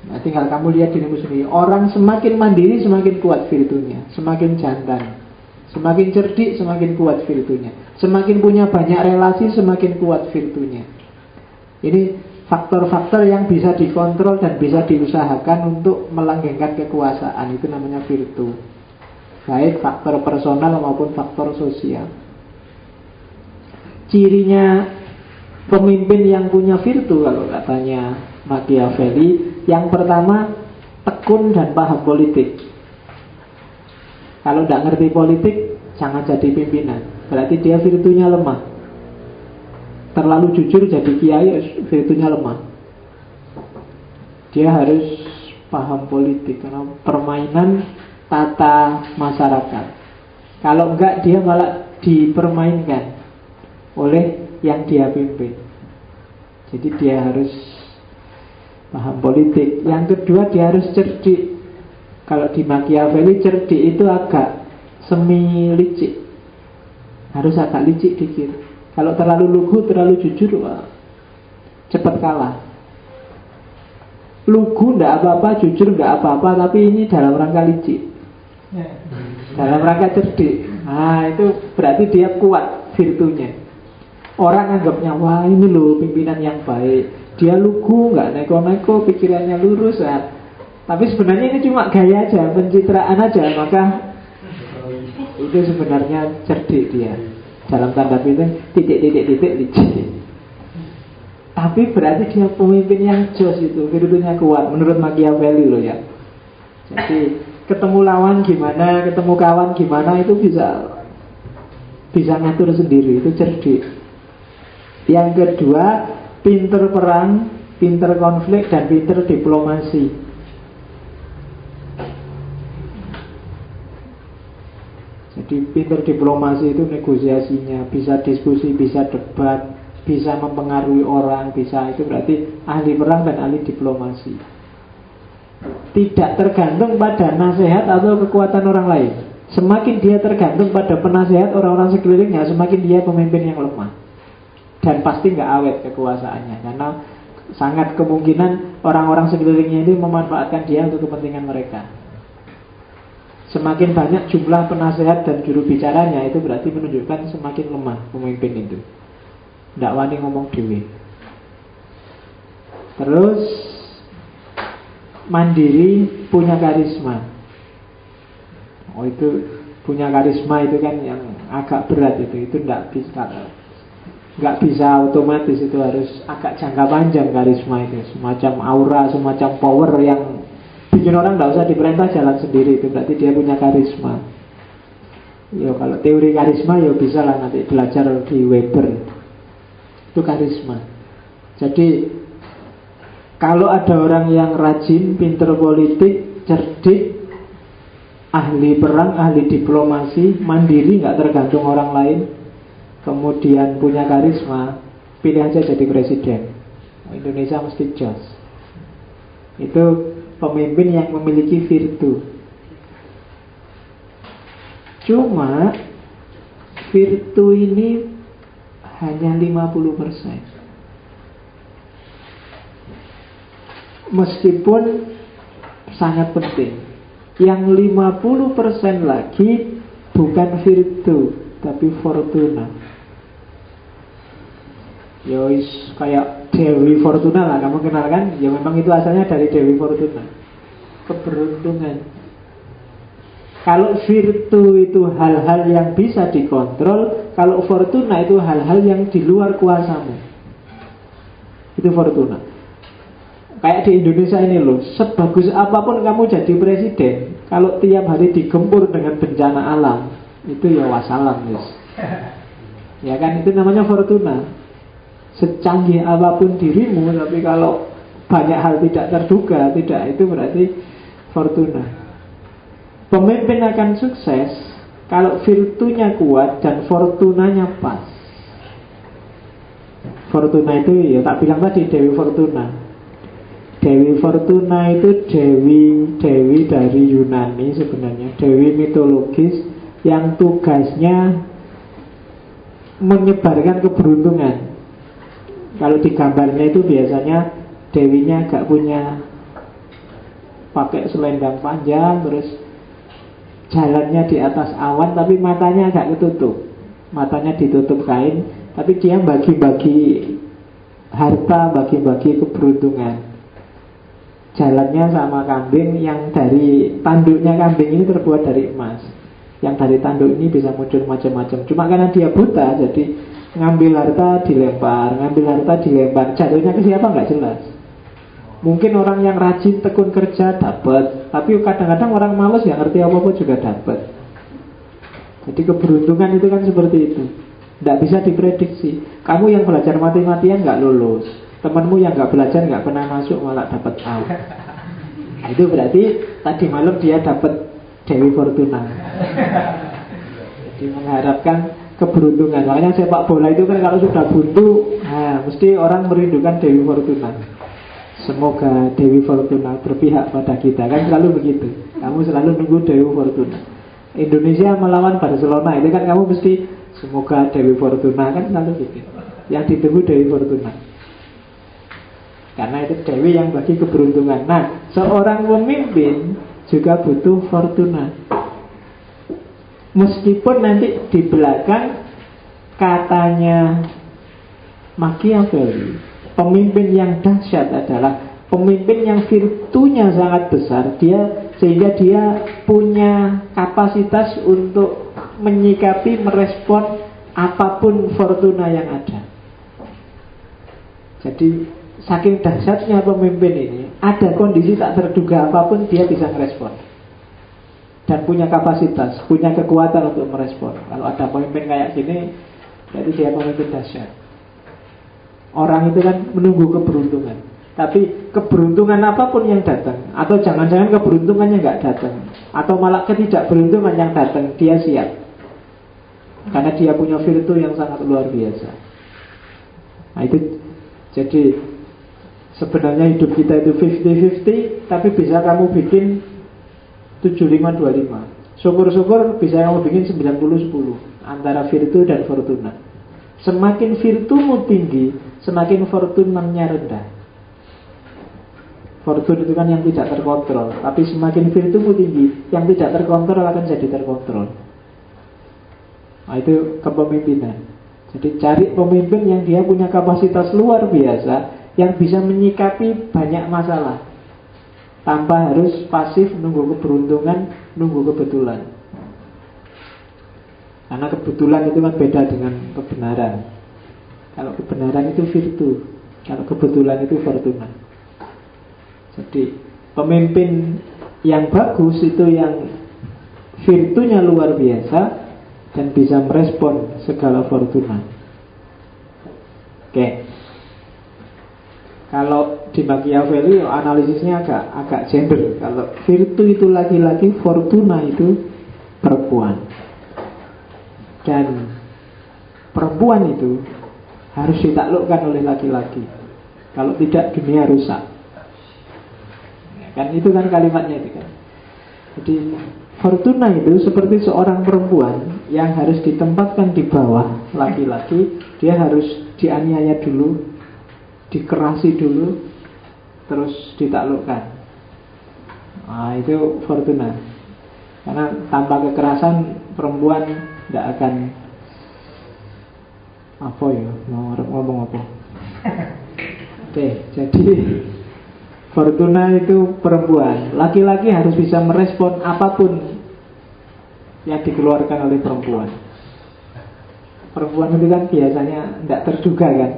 Nah, tinggal kamu lihat dirimu sendiri. Orang semakin mandiri semakin kuat virtunya, semakin jantan. Semakin cerdik semakin kuat virtunya. Semakin punya banyak relasi semakin kuat virtunya. Ini faktor-faktor yang bisa dikontrol dan bisa diusahakan untuk melanggengkan kekuasaan. Itu namanya virtu. Baik faktor personal maupun faktor sosial. Cirinya pemimpin yang punya virtu, kalau katanya Machiavelli, yang pertama tekun dan paham politik. Kalau tidak ngerti politik, jangan jadi pimpinan. Berarti dia virtunya lemah. Terlalu jujur jadi kiai, virtunya lemah. Dia harus paham politik, karena permainan tata masyarakat. Kalau enggak, dia malah dipermainkan oleh yang dia pimpin. Jadi dia harus paham politik. Yang kedua, dia harus cerdik. Kalau di Machiavelli, cerdik itu agak semi licik. Harus agak licik dikit. Kalau terlalu lugu, terlalu jujur, wah, cepat kalah. Lugu ndak apa-apa, jujur ndak apa-apa, tapi ini dalam rangka licik, dalam rangka cerdik. Nah, itu berarti dia kuat virtunya. Orang anggapnya, wah ini loh pimpinan yang baik. Dia lugu, nggak neko-neko, pikirannya lurus, ya. Tapi sebenarnya ini cuma gaya aja, pencitraan aja. Maka itu sebenarnya cerdik dia. Dalam tanda petik, titik licik. Tapi berarti dia pemimpin yang jos itu, virtunya kuat. Menurut Machiavelli loh ya. Jadi ketemu lawan gimana, ketemu kawan gimana, itu bisa ngatur sendiri. Itu cerdik. Yang kedua, pinter perang, pinter konflik, dan pinter diplomasi. Jadi pinter diplomasi itu negosiasinya, bisa diskusi, bisa debat, bisa mempengaruhi orang, bisa, itu berarti ahli perang dan ahli diplomasi. Tidak tergantung pada nasihat atau kekuatan orang lain. Semakin dia tergantung pada penasehat orang-orang sekelilingnya, semakin dia pemimpin yang lemah. Dan pasti nggak awet kekuasaannya, karena sangat kemungkinan orang-orang sekelilingnya ini memanfaatkan dia untuk kepentingan mereka. Semakin banyak jumlah penasehat dan juru bicaranya, itu berarti menunjukkan semakin lemah pemimpin itu. Nggak wani ngomong dewe. Terus mandiri, punya karisma. Oh, itu punya karisma itu kan yang agak berat itu nggak bisa otomatis, itu harus agak jangka panjang karisma itu. Semacam aura, semacam power yang bikin orang nggak usah diperintah jalan sendiri. Itu berarti dia punya karisma. Yo, kalau teori karisma yo bisa lah nanti belajar di Weber. Itu karisma. Jadi kalau ada orang yang rajin, pinter politik, cerdik, ahli perang, ahli diplomasi, mandiri, nggak tergantung orang lain, kemudian punya karisma, pilih aja jadi presiden. Indonesia mesti jos. Itu pemimpin yang memiliki virtu. Cuma virtu ini hanya 50%. Meskipun sangat penting. Yang 50% lagi bukan virtu, tapi fortuna. Yois kayak Dewi Fortuna lah, kamu kenal kan? Ya memang itu asalnya dari Dewi Fortuna. Keberuntungan. Kalau virtu itu hal-hal yang bisa dikontrol, kalau fortuna itu hal-hal yang di luar kuasamu. Itu fortuna. Kayak di Indonesia ini loh, sebagus apapun kamu jadi presiden, kalau tiap hari digempur dengan bencana alam, itu ya wassalam, yes. Ya kan, itu namanya fortuna. Secanggih apapun dirimu, tapi kalau banyak hal tidak terduga, tidak, itu berarti fortuna. Pemimpin akan sukses kalau virtunya kuat dan fortunanya pas. Fortuna itu ya tak bilang tadi, Dewi Fortuna. Dewi Fortuna itu dewi dari Yunani sebenarnya, dewi mitologis yang tugasnya menyebarkan keberuntungan. Kalau di gambarnya itu biasanya dewinya agak punya pakai selendang panjang, terus jalannya di atas awan, tapi matanya agak ketutup. Matanya ditutup kain, tapi dia bagi-bagi harta, bagi-bagi keberuntungan. Jalannya sama kambing yang dari tanduknya kambing ini terbuat dari emas. Yang dari tanduk ini bisa muncul macam-macam. Cuma karena dia buta, jadi ngambil harta dilempar, jatuhnya ke siapa nggak jelas. Mungkin orang yang rajin tekun kerja dapat, tapi kadang-kadang orang malas yang ngerti apa-apa juga dapat. Jadi keberuntungan itu kan seperti itu, tidak bisa diprediksi. Kamu yang belajar mati-matian nggak lulus, temanmu yang nggak belajar nggak pernah masuk malah dapat A. Nah, itu berarti tadi malam dia dapat Dewi Fortuna. Jadi mengharapkan keberuntungan. Makanya sepak bola itu kan kalau sudah buntu, nah, mesti orang merindukan Dewi Fortuna. Semoga Dewi Fortuna berpihak pada kita. Kan selalu begitu. Kamu selalu nunggu Dewi Fortuna. Indonesia melawan Barcelona, itu kan kamu mesti semoga Dewi Fortuna. Kan selalu gitu. Yang ditunggu Dewi Fortuna. Karena itu Dewi yang bagi keberuntungan. Nah, seorang pemimpin juga butuh Fortuna. Meskipun nanti di belakang katanya Machiavelli, pemimpin yang dahsyat adalah pemimpin yang virtunya sangat besar, sehingga dia punya kapasitas untuk menyikapi, merespon apapun fortuna yang ada. Jadi saking dahsyatnya pemimpin ini, ada kondisi tak terduga apapun dia bisa merespon dan punya kapasitas, punya kekuatan untuk merespon. Kalau ada pemimpin kayak gini, berarti dia pemimpin dahsyat. Orang itu kan menunggu keberuntungan, tapi keberuntungan apapun yang datang, atau jangan-jangan keberuntungannya nggak datang, atau malah ketidakberuntungan yang datang, dia siap. Karena dia punya virtu yang sangat luar biasa. Nah itu, jadi sebenarnya hidup kita itu 50-50, tapi bisa kamu bikin 75-25. Syukur-syukur bisa kamu bikin 90-10 antara virtu dan fortuna. Semakin virtumu tinggi, semakin fortunanya rendah. Fortun itu kan yang tidak terkontrol, tapi semakin virtumu tinggi, yang tidak terkontrol akan jadi terkontrol. Nah itu kepemimpinan. Jadi cari pemimpin yang dia punya kapasitas luar biasa, yang bisa menyikapi banyak masalah tanpa harus pasif nunggu keberuntungan, nunggu kebetulan. Karena kebetulan itu kan beda dengan kebenaran. Kalau kebenaran itu virtu, kalau kebetulan itu fortuna. Jadi pemimpin yang bagus itu yang virtunya luar biasa dan bisa merespon segala fortuna. Oke. Kalau di Machiavelli analisisnya agak gender. Kalau virtu itu laki-laki, fortuna itu perempuan. Dan perempuan itu harus ditaklukkan oleh laki-laki. Kalau tidak dunia rusak. Kan itu kan kalimatnya itu kan. Jadi fortuna itu seperti seorang perempuan yang harus ditempatkan di bawah laki-laki. Dia harus dianiaya dulu, dikerasi dulu, terus ditaklukkan. Nah itu fortuna. Karena tanpa kekerasan perempuan tidak akan apa ya, mau ngomong apa. Oke, jadi fortuna itu perempuan. Laki-laki harus bisa merespon apapun yang dikeluarkan oleh perempuan. Perempuan itu kan biasanya tidak terduga kan.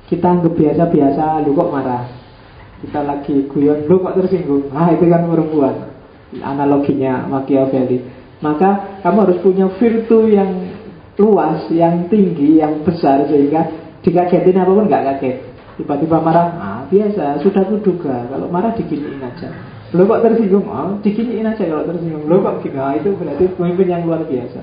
Kita anggap biasa-biasa, lu kok marah. Kita lagi guyon, lu kok tersinggung. Ah itu kan perempuan. Analoginya Machiavelli. Maka kamu harus punya virtu yang luas, yang tinggi, yang besar, sehingga dikagetin apapun nggak kaget. Tiba-tiba marah, biasa, sudah kuduga. Kalau marah diginiin aja. Lo kok tersinggung? Diginiin aja kalau tersinggung. Lo kok gini? Itu berarti pemimpin yang luar biasa.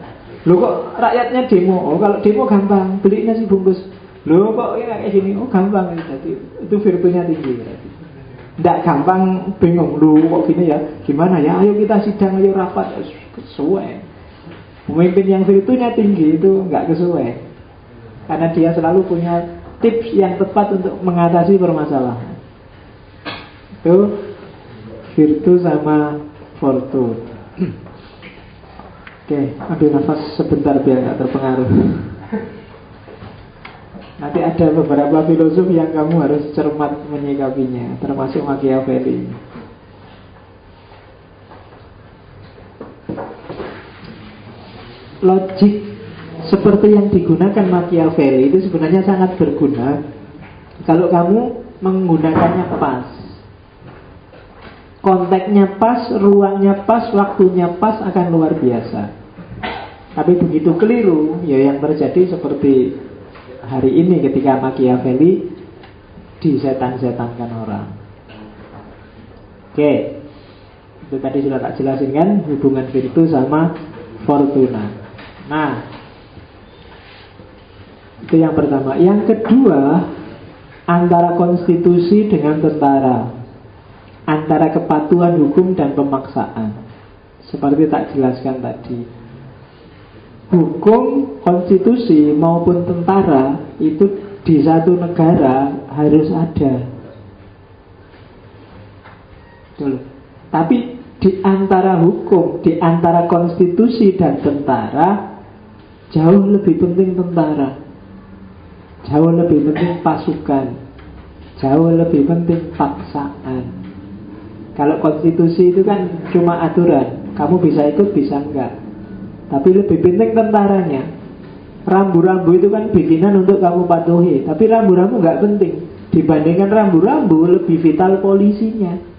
Lo kok rakyatnya demo? Kalau demo gampang, beli nasi bungkus. Lo kok kayak gini? Gampang. Jadi itu virtunya tinggi berarti. Tidak gampang, bingung. Lo kok gini ya? Gimana ya? Ayo kita sidang, ayo rapat. Kesuai. Pemimpin yang virtunya tinggi itu nggak kesuai. Karena dia selalu punya tips yang tepat untuk mengatasi permasalahan. Itu Virtu sama fortune. Oke, ambil nafas sebentar biar gak terpengaruh. Nanti ada beberapa filosof yang kamu harus cermat menyikapinya, termasuk Machiavelli. Logik seperti yang digunakan Machiavelli itu sebenarnya sangat berguna kalau kamu menggunakannya pas. Konteksnya pas, ruangnya pas, waktunya pas, akan luar biasa. Tapi begitu keliru, ya yang terjadi seperti hari ini ketika Machiavelli disetan-setankan orang. Oke, itu tadi sudah tak jelasin kan, hubungan virtu sama fortuna. Nah, itu yang pertama. Yang kedua, antara konstitusi dengan tentara, antara kepatuhan hukum dan pemaksaan. Seperti tak jelaskan tadi, hukum, konstitusi maupun tentara itu di satu negara harus ada. Dulu. Tapi di antara hukum, di antara konstitusi dan tentara, jauh lebih penting tentara, jauh lebih penting pasukan, jauh lebih penting paksaan. Kalau konstitusi itu kan cuma aturan, kamu bisa ikut bisa enggak. Tapi lebih penting tentaranya. Rambu-rambu itu kan bikinan untuk kamu patuhi, tapi rambu-rambu enggak penting. Dibandingkan rambu-rambu, lebih vital polisinya.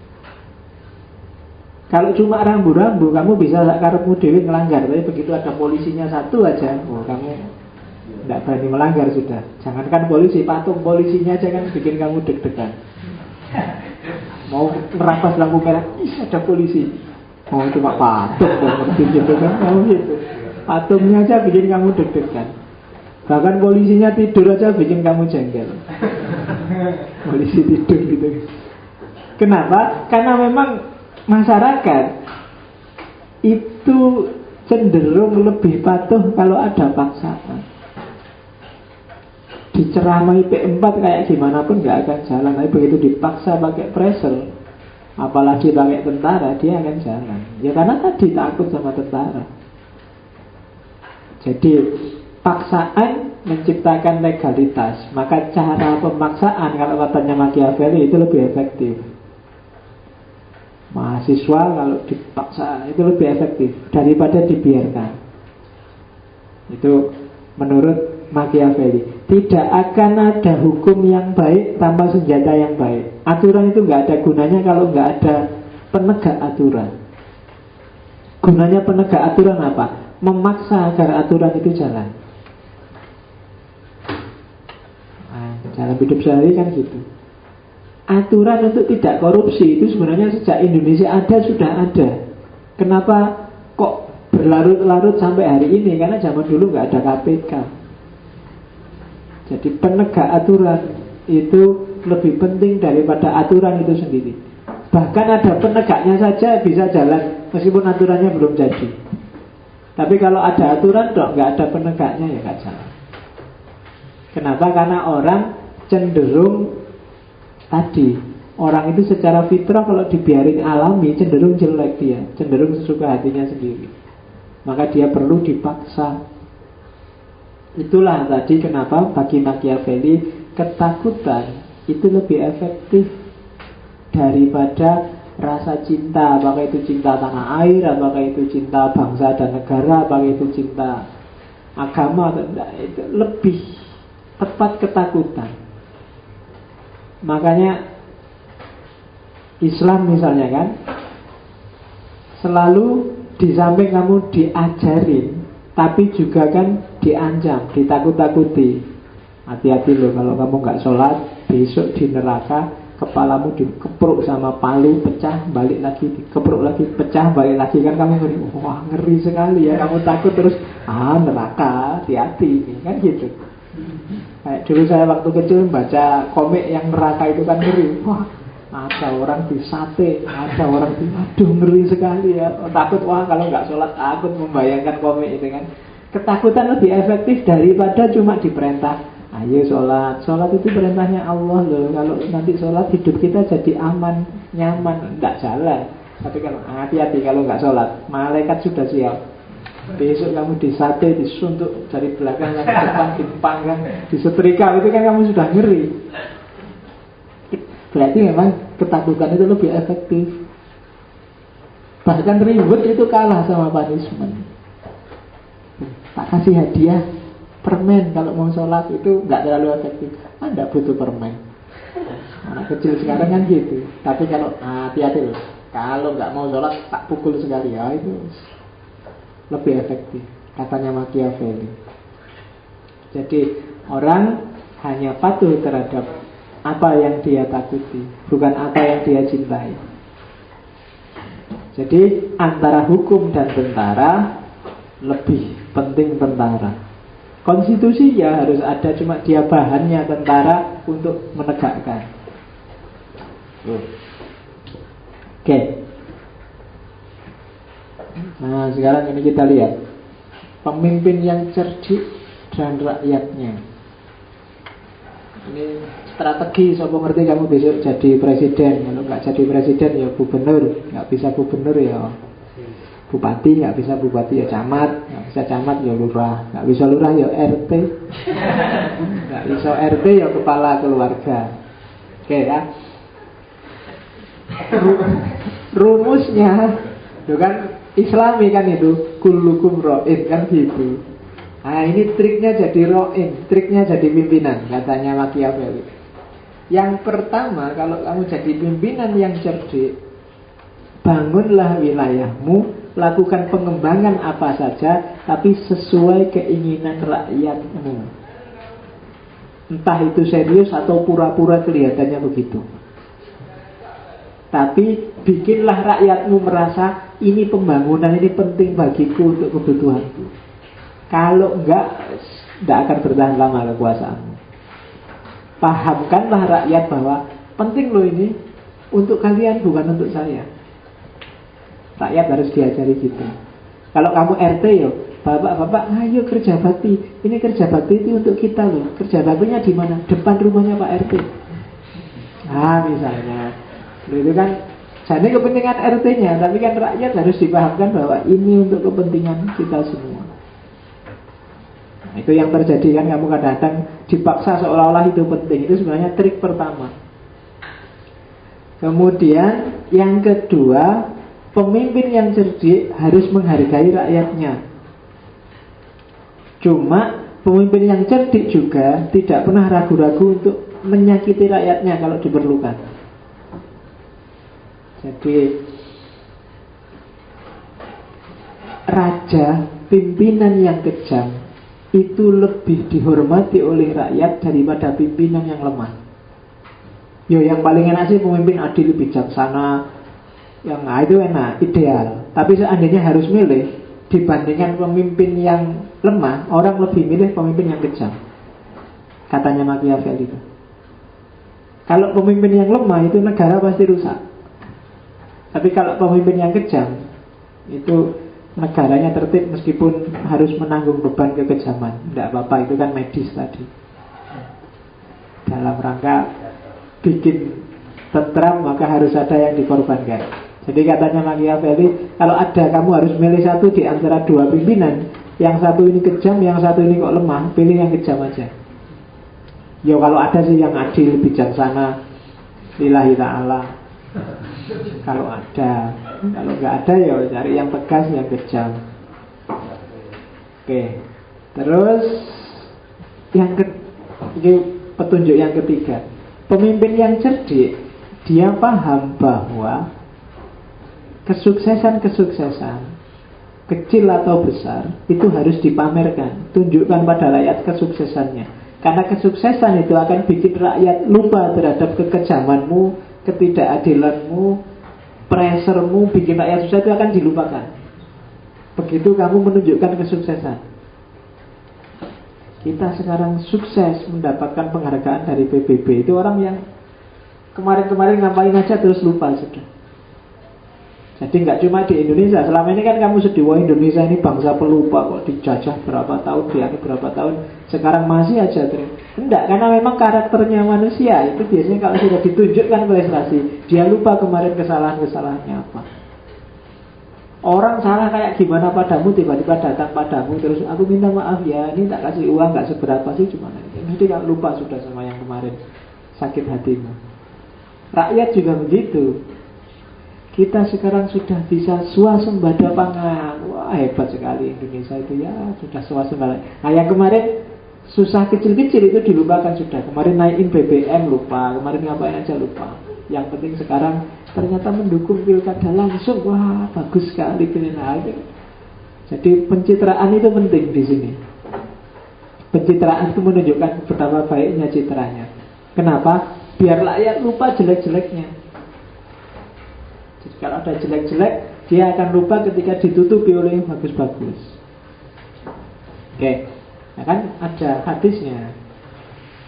Kalau cuma rambu-rambu, kamu bisa karepmu dewe ngelanggar. Tapi begitu ada polisinya satu aja, oh, kamu tidak berani melanggar sudah. Jangankan polisi, patung polisinya aja kan bikin kamu deg-degan. Mau merampas lampu merah, ada polisi. Mau cuma patung dan gitu kan, mau gitu. Patungnya aja bikin kamu deg-degan. Bahkan polisinya tidur aja bikin kamu jengkel. Polisi tidur gitu. Kenapa? Karena memang masyarakat itu cenderung lebih patuh kalau ada paksaan. Diceramai P4 kayak gimana pun gak akan jalan. Tapi begitu dipaksa pakai pressure, apalagi pakai tentara, dia akan jalan. Ya karena tadi takut sama tentara. Jadi paksaan menciptakan legalitas. Maka cara pemaksaan, kalau katanya Machiavelli, itu lebih efektif. Mahasiswa kalau dipaksa itu lebih efektif daripada dibiarkan. Itu menurut Machiavelli. Tidak akan ada hukum yang baik tanpa senjata yang baik. Aturan itu nggak ada gunanya kalau nggak ada penegak aturan. Gunanya penegak aturan apa? Memaksa agar aturan itu jalan. Nah, dalam hidup sehari kan gitu. Aturan untuk tidak korupsi itu sebenarnya sejak Indonesia ada sudah ada. Kenapa kok berlarut-larut sampai hari ini? Karena zaman dulu nggak ada KPK. Jadi penegak aturan itu lebih penting daripada aturan itu sendiri. Bahkan ada penegaknya saja bisa jalan meskipun aturannya belum jadi. Tapi kalau ada aturan dong, nggak ada penegaknya ya nggak jalan. Kenapa? Karena orang cenderung tadi, orang itu secara fitrah kalau dibiarin alami cenderung jelek dia, cenderung sesuka hatinya sendiri. Maka dia perlu dipaksa. Itulah tadi kenapa bagi Machiavelli ketakutan itu lebih efektif daripada rasa cinta. Apakah itu cinta tanah air, apakah itu cinta bangsa dan negara, apakah itu cinta agama atau tidak. Itu lebih tepat ketakutan. Makanya Islam misalnya kan selalu di samping kamu diajarin, tapi juga kan diancam, ditakut-takuti. Hati-hati loh kalau kamu gak sholat, besok di neraka kepalamu dikepruk sama palu, pecah, balik lagi, dikepruk lagi, pecah, balik lagi. Kan kamu ngeri, wah ngeri sekali ya. Kamu takut terus, neraka, hati-hati, kan gitu. Kayak dulu saya waktu kecil baca komik yang neraka itu kan ngeri. Wah, ada orang disate, ada orang aduh ngeri sekali ya. Takut, wah kalau nggak sholat takut membayangkan komik itu kan. Ketakutan lebih efektif daripada cuma diperintah Ayo sholat. Sholat itu perintahnya Allah loh. Kalau nanti sholat hidup kita jadi aman, nyaman, tidak jalan. Tapi kalau hati-hati kalau nggak sholat, malaikat sudah siap. Besok kamu disate, disuntuk dari belakang, yang depan dipanggang, disetrika, itu kan kamu sudah ngeri. Berarti memang ketakutan itu lebih efektif. Bahkan ribut itu kalah sama punishment. Tak kasih hadiah permen kalau mau sholat itu nggak terlalu efektif. Anda butuh permen. Anak kecil sekarang kan gitu. Tapi kalau hati-hati loh, kalau nggak mau sholat tak pukul sekali, ya itu lebih efektif. Katanya Machiavelli. Jadi orang hanya patuh terhadap apa yang dia takuti, bukan apa yang dia cintai. Jadi antara hukum dan tentara lebih penting tentara. Konstitusi ya harus ada, cuma dia bahannya tentara untuk menegakkan. Oke. Nah sekarang ini kita lihat pemimpin yang cerdik dan rakyatnya. Ini strategi, sopo ngerti kamu besok jadi presiden. Kalau nggak jadi presiden ya gubernur, nggak bisa gubernur ya bupati, nggak bisa bupati ya camat, nggak bisa camat ya lurah, nggak bisa lurah ya RT, nggak bisa RT ya kepala keluarga. Oke ya. Rumusnya itu kan Islami kan itu, kullukum ra'in kan gitu. Nah ini triknya jadi ra'in, triknya jadi pimpinan, katanya Machiavelli. Yang pertama, kalau kamu jadi pimpinan yang cerdik, bangunlah wilayahmu, lakukan pengembangan apa saja, tapi sesuai keinginan rakyatmu. Entah itu serius atau pura-pura kelihatannya begitu. Tapi bikinlah rakyatmu merasa ini pembangunan ini penting bagiku untuk kebutuhanku. Kalau enggak, tidak akan bertahan lama kekuasaanmu. Pahamkanlah rakyat bahwa penting loh ini untuk kalian, bukan untuk saya. Rakyat harus diajari gitu. Kalau kamu RT yo, bapak-bapak, ayo kerja bakti. Ini kerja bakti itu untuk kita loh. Kerja baktinya di mana? Depan rumahnya Pak RT. Misalnya, itu kan jadi kepentingan RT-nya, tapi kan rakyat harus dipahamkan bahwa ini untuk kepentingan kita semua. Nah, itu yang terjadi kan, kamu kadang-kadang dipaksa seolah-olah itu penting. Itu sebenarnya trik pertama. Kemudian yang kedua, pemimpin yang cerdik harus menghargai rakyatnya. Cuma pemimpin yang cerdik juga tidak pernah ragu-ragu untuk menyakiti rakyatnya kalau diperlukan. Jadi raja, pimpinan yang kejam itu lebih dihormati oleh rakyat daripada pimpinan yang lemah. Yang paling enak sih pemimpin adil, bijaksana. Yang itu enak, ideal. Tapi seandainya harus milih, dibandingkan pemimpin yang lemah, orang lebih milih pemimpin yang kejam. Katanya Machiavelli itu. Kalau pemimpin yang lemah itu negara pasti rusak. Tapi kalau pemimpin yang kejam, itu negaranya tertib meskipun harus menanggung beban kekejaman. Tidak apa-apa, itu kan medis tadi. Dalam rangka bikin tentram, maka harus ada yang dikorbankan. Jadi katanya Machiavelli, kalau ada kamu harus milih satu di antara dua pimpinan, yang satu ini kejam, yang satu ini kok lemah, pilih yang kejam aja. Kalau ada sih yang adil, bijaksana, lillahi ta'ala. Kalau ada, kalau nggak ada ya cari yang tegas, yang kejam. Oke. Terus ini petunjuk yang ketiga. Pemimpin yang cerdik, dia paham bahwa kesuksesan kecil atau besar itu harus dipamerkan. Tunjukkan pada rakyat kesuksesannya. Karena kesuksesan itu akan bikin rakyat lupa terhadap kekejamanmu, ketidakadilanmu, pressermu, bikin rakyat susah, itu akan dilupakan. Begitu kamu menunjukkan kesuksesan. Kita sekarang sukses mendapatkan penghargaan dari PBB. Itu orang yang kemarin-kemarin ngapain aja terus lupa sudah. Jadi nggak cuma di Indonesia. Selama ini kan kamu sedih, wah Indonesia ini bangsa pelupa kok, dijajah berapa tahun, dianu berapa tahun, sekarang masih aja terus. Enggak, karena memang karakternya manusia itu biasanya kalau sudah ditunjukkan prestasi, dia lupa kemarin kesalahan-kesalahannya apa. Orang salah kayak gimana padamu, tiba-tiba datang padamu terus aku minta maaf ya, ini tak kasih uang nggak seberapa sih, cuma nanti kamu lupa sudah sama yang kemarin sakit hatimu. Rakyat juga begitu. Kita sekarang sudah bisa swasembada pangan. Wah hebat sekali Indonesia itu ya, sudah swasembada. Nah yang kemarin susah kecil-kecil itu dilupakan sudah. Kemarin naikin BBM lupa, kemarin ngapain aja lupa. Yang penting sekarang ternyata mendukung pilkada langsung. Wah bagus sekali pilkada. Jadi pencitraan itu penting di sini. Pencitraan itu menunjukkan betapa baiknya citranya. Kenapa? Biar rakyat lupa jelek-jeleknya. Kalau ada jelek-jelek, dia akan lupa ketika ditutupi oleh yang bagus-bagus. Oke, nah kan ada hadisnya.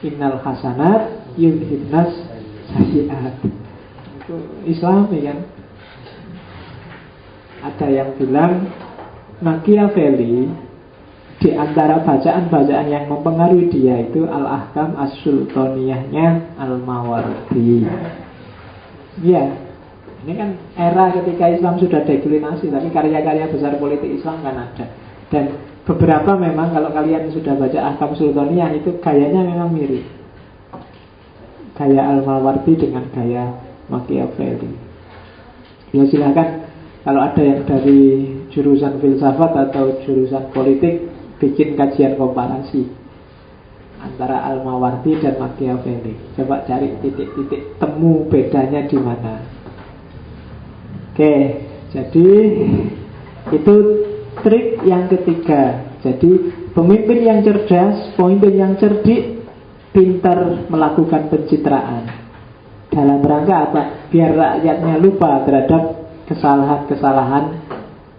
Innal hasanat yudhibnas sayyi'at. Itu Islami kan. Ada yang bilang Machiavelli di antara bacaan-bacaan yang mempengaruhi dia itu Al-Ahkam As-Sultaniyahnya Al-Mawardi. Iya. Ini kan era ketika Islam sudah deklinasi, tapi karya-karya besar politik Islam kan ada. Dan beberapa memang kalau kalian sudah baca Ahkam Sultaniyah itu gayanya memang mirip. Gaya Al-Mawardi dengan gaya Machiavelli. Ya silakan kalau ada yang dari jurusan filsafat atau jurusan politik bikin kajian komparasi antara Al-Mawardi dan Machiavelli. Coba cari titik-titik temu bedanya di mana. Oke, jadi itu trik yang ketiga. Jadi pemimpin yang cerdas, pemimpin yang cerdik, pintar melakukan pencitraan. Dalam rangka apa? Biar rakyatnya lupa terhadap kesalahan-kesalahan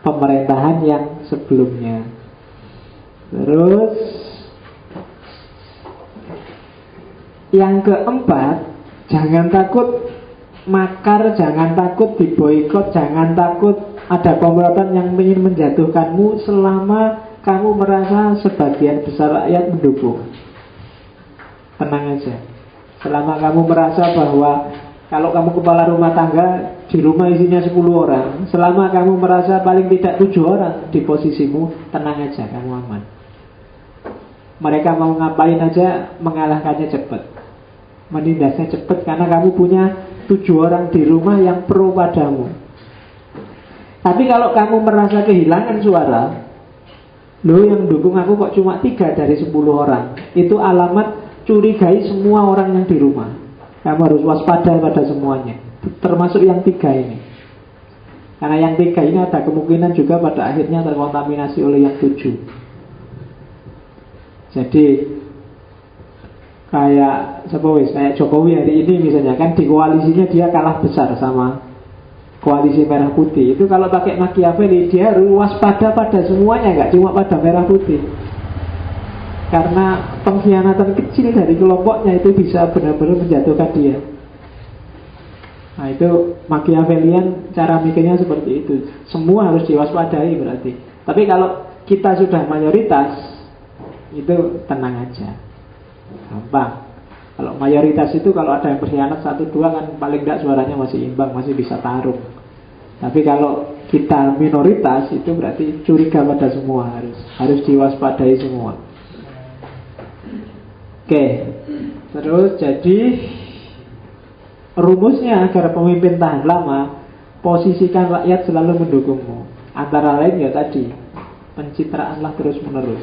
pemerintahan yang sebelumnya. Terus yang keempat, jangan takut makar, jangan takut diboikot, jangan takut ada komplotan yang ingin menjatuhkanmu selama kamu merasa sebagian besar rakyat mendukung. Tenang aja. Selama kamu merasa bahwa kalau kamu kepala rumah tangga, di rumah isinya 10 orang, selama kamu merasa paling tidak 7 orang di posisimu, tenang aja, kamu aman. Mereka mau ngapain aja, mengalahkannya cepat, menindasnya cepat, karena kamu punya 7 orang di rumah yang pro padamu. Tapi kalau kamu merasa kehilangan suara, loh yang dukung aku kok cuma 3 dari 10 orang, itu alamat curigai semua orang yang di rumah. Kamu harus waspada pada semuanya, termasuk yang 3 ini. Karena yang 3 ini ada kemungkinan juga pada akhirnya terkontaminasi oleh yang 7. Jadi kayak Jokowi hari ini misalnya, kan di koalisinya dia kalah besar sama koalisi merah putih. Itu kalau pakai Machiavelli, dia harus waspada pada semuanya, nggak cuma pada merah putih. Karena pengkhianatan kecil dari kelompoknya itu bisa benar-benar menjatuhkan dia. Nah itu Machiavellian, cara mikirnya seperti itu. Semua harus diwaspadai berarti. Tapi kalau kita sudah mayoritas, itu tenang aja, gampang. Kalau mayoritas itu kalau ada yang berkhianat 1-2 kan paling tidak suaranya masih imbang, masih bisa tarung. Tapi kalau kita minoritas itu berarti curiga pada semua, harus diwaspadai semua. Oke, terus jadi rumusnya agar pemimpin tahan lama, posisikan rakyat selalu mendukungmu. Antara lain ya tadi, pencitraanlah terus menerus.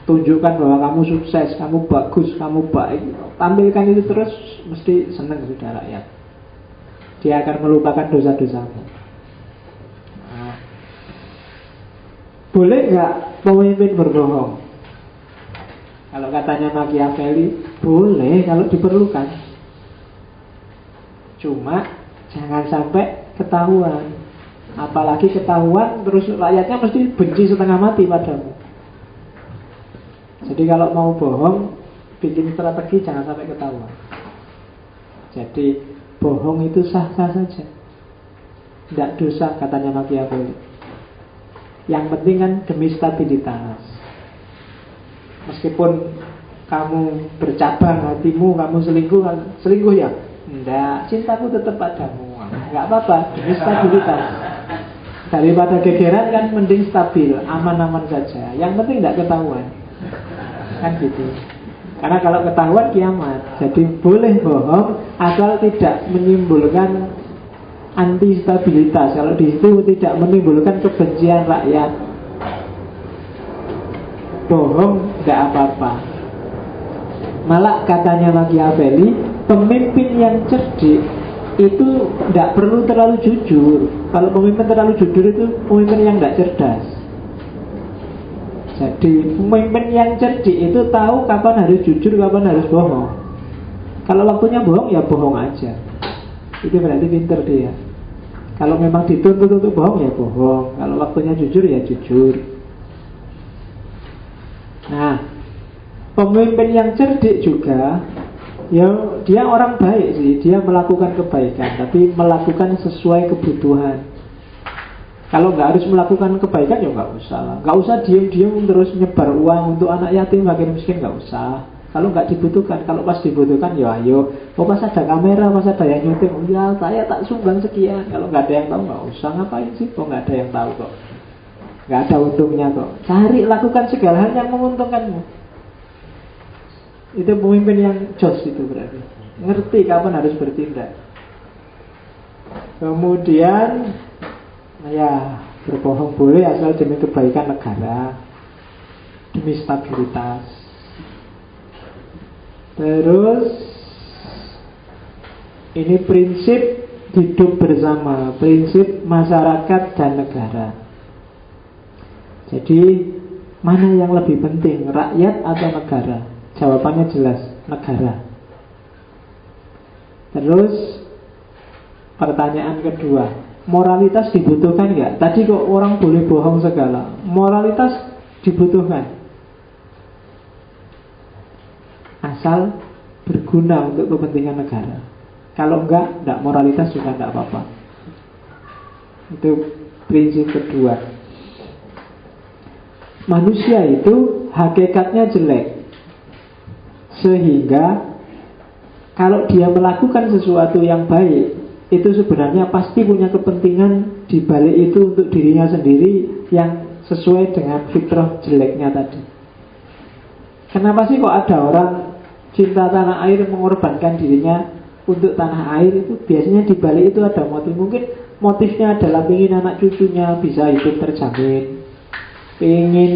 Tunjukkan bahwa kamu sukses, kamu bagus, kamu baik. Tampilkan itu terus, mesti senang sudah rakyat. Dia akan melupakan dosa-dosamu. Nah, boleh nggak pemimpin berbohong? Kalau katanya Machiavelli, boleh kalau diperlukan. Cuma jangan sampai ketahuan. Apalagi ketahuan terus rakyatnya mesti benci setengah mati padamu. Jadi kalau mau bohong, bikin strategi jangan sampai ketahuan. Jadi bohong itu sah-sah saja. Tidak dosa katanya Machiavelli. Yang penting kan demi stabilitas. Meskipun kamu bercabang hatimu, kamu selingkuh ya? Enggak, cintaku tetap padamu. Enggak apa-apa, demi stabilitas. Daripada gegeran kan mending stabil, aman-aman saja. Yang penting tidak ketahuan. Kan gitu. Karena kalau ketahuan kiamat. Jadi boleh bohong asal tidak menimbulkan anti stabilitas. Kalau di situ tidak menimbulkan kebencian rakyat, bohong tidak apa-apa. Malah katanya Machiavelli, pemimpin yang cerdik itu tidak perlu terlalu jujur. Kalau pemimpin terlalu jujur itu pemimpin yang tidak cerdas. Jadi pemimpin yang cerdik itu tahu kapan harus jujur, kapan harus bohong. Kalau waktunya bohong ya bohong aja. Itu berarti pinter dia. Kalau memang dituntut untuk bohong ya bohong. Kalau waktunya jujur ya jujur. Nah, pemimpin yang cerdik juga, ya dia orang baik sih. Dia melakukan kebaikan, tapi melakukan sesuai kebutuhan. Kalau nggak harus melakukan kebaikan ya nggak usah. Nggak usah diem-diem terus nyebar uang untuk anak yatim, fakir miskin, nggak usah. Kalau nggak dibutuhkan, kalau pas dibutuhkan ya ayo. Oh pas ada kamera, pas ada yang nyuting, oh ya saya tak sumbang sekian. Kalau nggak ada yang tahu nggak usah, ngapain sih? Oh nggak ada yang tahu kok, nggak ada untungnya kok. Cari, lakukan segala hal yang menguntungkanmu. Itu pemimpin yang jos itu berarti. Ngerti kapan harus bertindak. Kemudian ya berbohong boleh asal demi kebaikan negara, demi stabilitas. Terus ini prinsip hidup bersama, prinsip masyarakat dan negara. Jadi mana yang lebih penting, rakyat atau negara? Jawabannya jelas, negara. Terus pertanyaan kedua, moralitas dibutuhkan nggak? Tadi kok orang boleh bohong segala. Moralitas dibutuhkan asal berguna untuk kepentingan negara. Kalau enggak moralitas juga enggak apa-apa. Itu prinsip kedua. Manusia itu hakikatnya jelek, sehingga kalau dia melakukan sesuatu yang baik, itu sebenarnya pasti punya kepentingan di balik itu untuk dirinya sendiri yang sesuai dengan fitrah jeleknya tadi. Kenapa sih kok ada orang cinta tanah air mengorbankan dirinya untuk tanah air? Itu biasanya di balik itu ada motif. Mungkin motifnya adalah ingin anak cucunya bisa hidup terjamin, ingin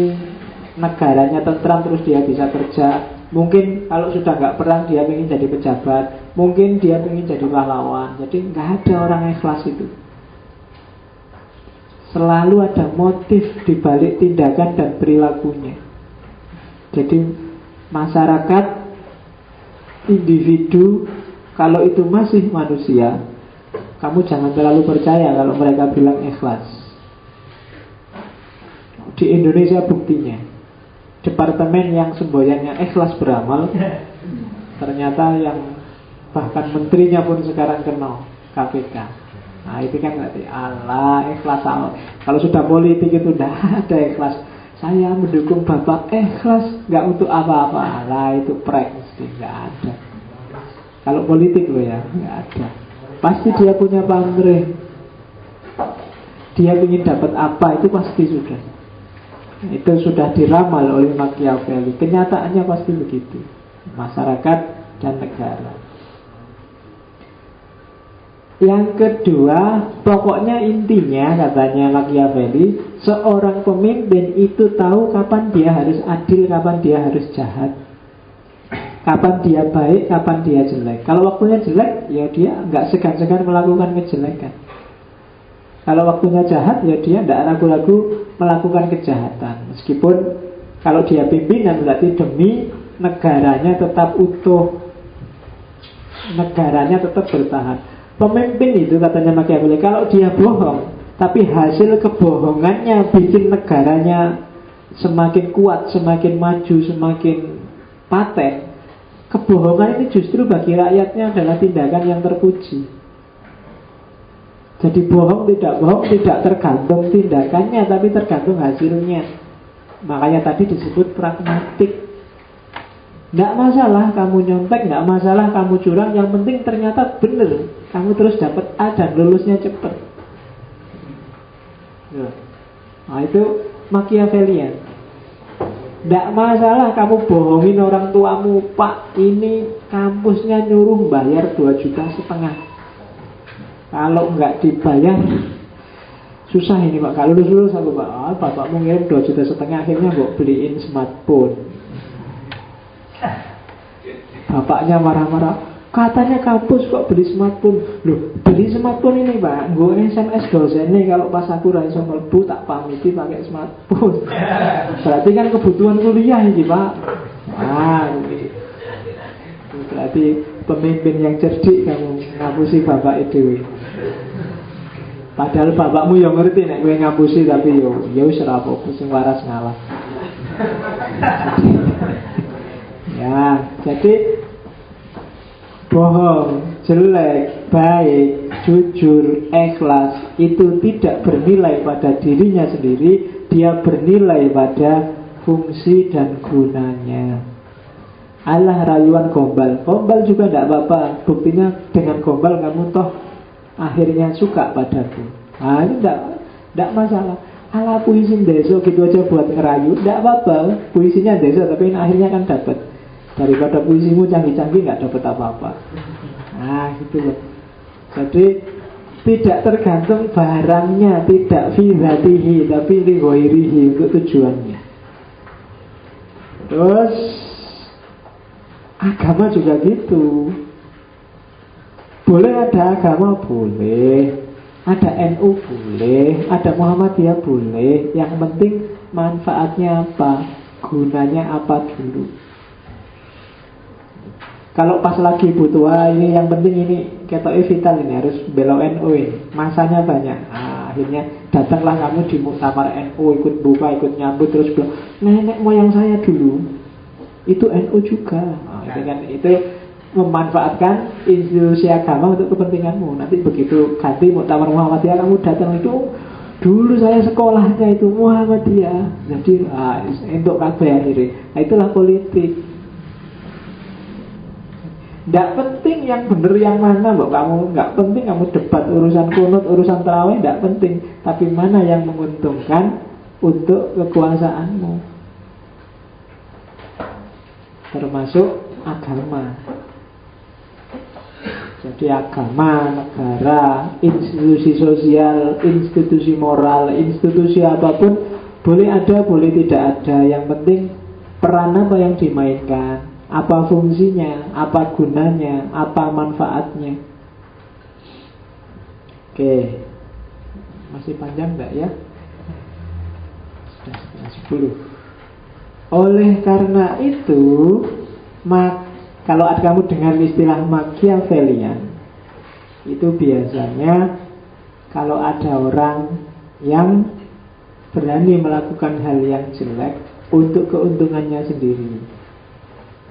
negaranya tentram terus dia bisa kerja. Mungkin kalau sudah nggak perang dia ingin jadi pejabat, mungkin dia ingin jadi pahlawan. Jadi nggak ada orang ikhlas itu. Selalu ada motif di balik tindakan dan perilakunya. Jadi masyarakat, individu, kalau itu masih manusia, kamu jangan terlalu percaya kalau mereka bilang ikhlas. Di Indonesia buktinya, departemen yang semboyannya ikhlas beramal, ternyata yang bahkan menterinya pun sekarang kenal KPK. Nah itu kan berarti Allah ikhlas. Kalau sudah politik itu udah ada ikhlas. Saya mendukung Bapak ikhlas, nggak untuk apa-apa. Lah itu prank, mesti nggak ada. Kalau politik loh ya, nggak ada. Pasti dia punya pamrih. Dia ingin dapat apa itu pasti sudah. Itu sudah diramal oleh Machiavelli. Kenyataannya pasti begitu. Masyarakat dan negara. Yang kedua, pokoknya intinya katanya Machiavelli, seorang pemimpin itu tahu kapan dia harus adil, kapan dia harus jahat, kapan dia baik, kapan dia jelek. Kalau waktunya jelek, ya dia nggak segan-segan melakukan kejelekan. Kalau waktunya jahat, ya dia tidak ragu-ragu melakukan kejahatan. Meskipun kalau dia pimpinan berarti demi negaranya tetap utuh, negaranya tetap bertahan. Pemimpin itu katanya Machiavelli, kalau dia bohong, tapi hasil kebohongannya bikin negaranya semakin kuat, semakin maju, semakin paten, kebohongan ini justru bagi rakyatnya adalah tindakan yang terpuji. Jadi bohong tidak tergantung tindakannya, tapi tergantung hasilnya. Makanya tadi disebut pragmatik. Tidak masalah kamu nyontek, tidak masalah kamu curang, yang penting ternyata benar, kamu terus dapat A dan lulusnya cepat. Nah itu Machiavellian. Tidak masalah kamu bohongin orang tuamu, Pak, ini kampusnya nyuruh bayar 2,5 juta. Kalau nggak dibayar susah ini Pak, kalau lulus aku Pak, bapakmu ngirim 2,5 juta, akhirnya kok beliin smartphone. Bapaknya marah-marah, katanya kampus kok beli smartphone. Loh, beli smartphone ini Pak, gue SMS dosen nih, kalau pas aku raiso mlebu tak pamiti pakai smartphone. Berarti kan kebutuhan kuliah ini Pak. Berarti pemimpin yang cerdik kamu ngapusi bapak itu. Padahal bapakmu yang ngerti nek gue ngapusi, tapi yo wis ora apa-apa, sing waras ngalah. Ya, jadi bohong, jelek, baik, jujur, ikhlas itu tidak bernilai pada dirinya sendiri, dia bernilai pada fungsi dan gunanya. Alah rayuan gombal, gombal juga tidak apa-apa. Buktinya dengan gombal kamu toh akhirnya suka padaku. Nah ini tidak masalah. Alah puisi desa gitu aja buat ngerayu, tidak apa-apa. Puisinya desa tapi akhirnya kan dapat. Daripada puisimu canggih-canggih nggak dapat apa-apa. Nah gitu loh. Jadi tidak tergantung barangnya, tidak fi dzatihi, tapi li ghairihi, untuk tujuannya. Terus agama juga gitu. Boleh ada agama, boleh. Ada NU boleh, ada Muhammadiyah boleh. Yang penting manfaatnya apa, gunanya apa dulu. Kalau pas lagi butuh, ini yang penting ini ketoknya vital, ini harus belok NU ini, masanya banyak. Akhirnya datanglah kamu di muktamar NU, ikut buka, ikut nyambut, terus bilang nenek moyang saya dulu itu NU juga. Itu memanfaatkan institusi agama untuk kepentinganmu. Nanti begitu ganti muktamar Muhammadiyah, kamu datang itu dulu saya sekolahnya itu Muhammadiyah. Jadi untuk kabeh akhirnya. Nah, itulah politik. Tidak penting yang benar yang mana, mbak. Kamu nggak penting kamu debat urusan kunut, urusan tarawih, tidak penting. Tapi mana yang menguntungkan untuk kekuasaanmu, termasuk agama. Jadi agama, negara, institusi sosial, institusi moral, institusi apapun boleh ada, boleh tidak ada. Yang penting peran apa yang dimainkan, apa fungsinya, apa gunanya, apa manfaatnya. Oke, masih panjang enggak ya? Sudah setengah 10. Oleh karena itu, kalau kamu dengar istilah Machiavellian, itu biasanya kalau ada orang yang berani melakukan hal yang jelek untuk keuntungannya sendiri,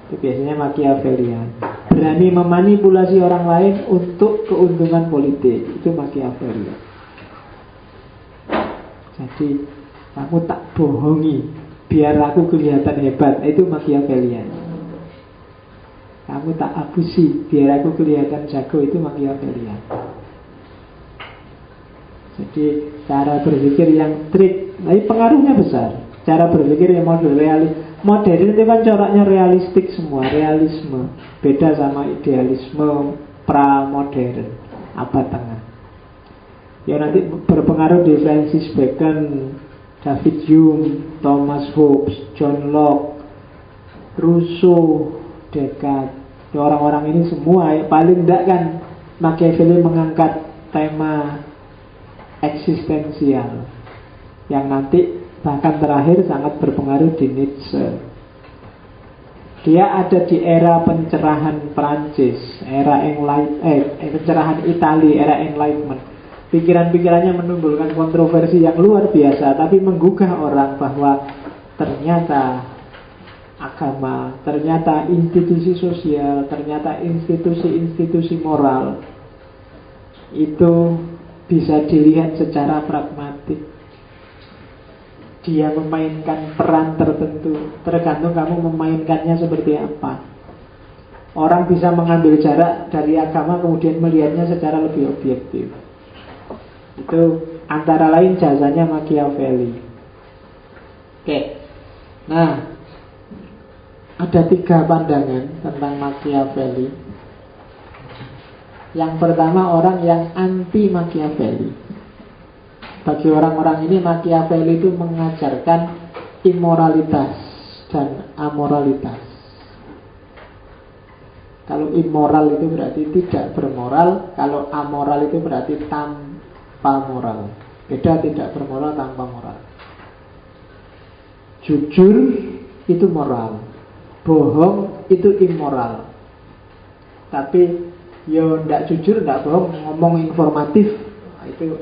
itu biasanya Machiavellian. Berani memanipulasi orang lain untuk keuntungan politik, itu Machiavellian. Jadi kamu tak bohongi biar aku kelihatan hebat, itu Machiavellian. Kamu tak abusi biar aku kelihatan jago, itu Machiavellian. Jadi cara berpikir yang trik, tapi pengaruhnya besar. Cara berpikir yang model realis. Modern itu kan coraknya realistik semua, realisme. Beda sama idealisme pra-modern, abad tengah. Ya nanti berpengaruh di Francis Bacon, David Hume, Thomas Hobbes, John Locke, Rousseau, Descartes. Orang-orang ini semua paling tidak kan Machiavelli mengangkat tema eksistensial yang nanti bahkan terakhir sangat berpengaruh di Nietzsche. Dia ada di era pencerahan Prancis, era pencerahan Italia, era Enlightenment. Pikiran-pikirannya menimbulkan kontroversi yang luar biasa, tapi menggugah orang bahwa ternyata agama, ternyata institusi sosial, ternyata institusi-institusi moral itu bisa dilihat secara pragmatik. Dia memainkan peran tertentu, tergantung kamu memainkannya seperti apa. Orang bisa mengambil jarak dari agama kemudian melihatnya secara lebih objektif. Itu antara lain jasanya Machiavelli. Oke. Nah, ada 3 pandangan tentang Machiavelli. Yang pertama, orang yang anti Machiavelli. Bagi orang-orang ini Machiavelli itu mengajarkan immoralitas dan amoralitas. Kalau immoral itu berarti tidak bermoral, kalau amoral itu berarti tanpa moral. Beda tidak bermoral tanpa moral. Jujur itu moral, bohong itu immoral. Tapi yo ndak jujur, ndak bohong, ngomong informatif,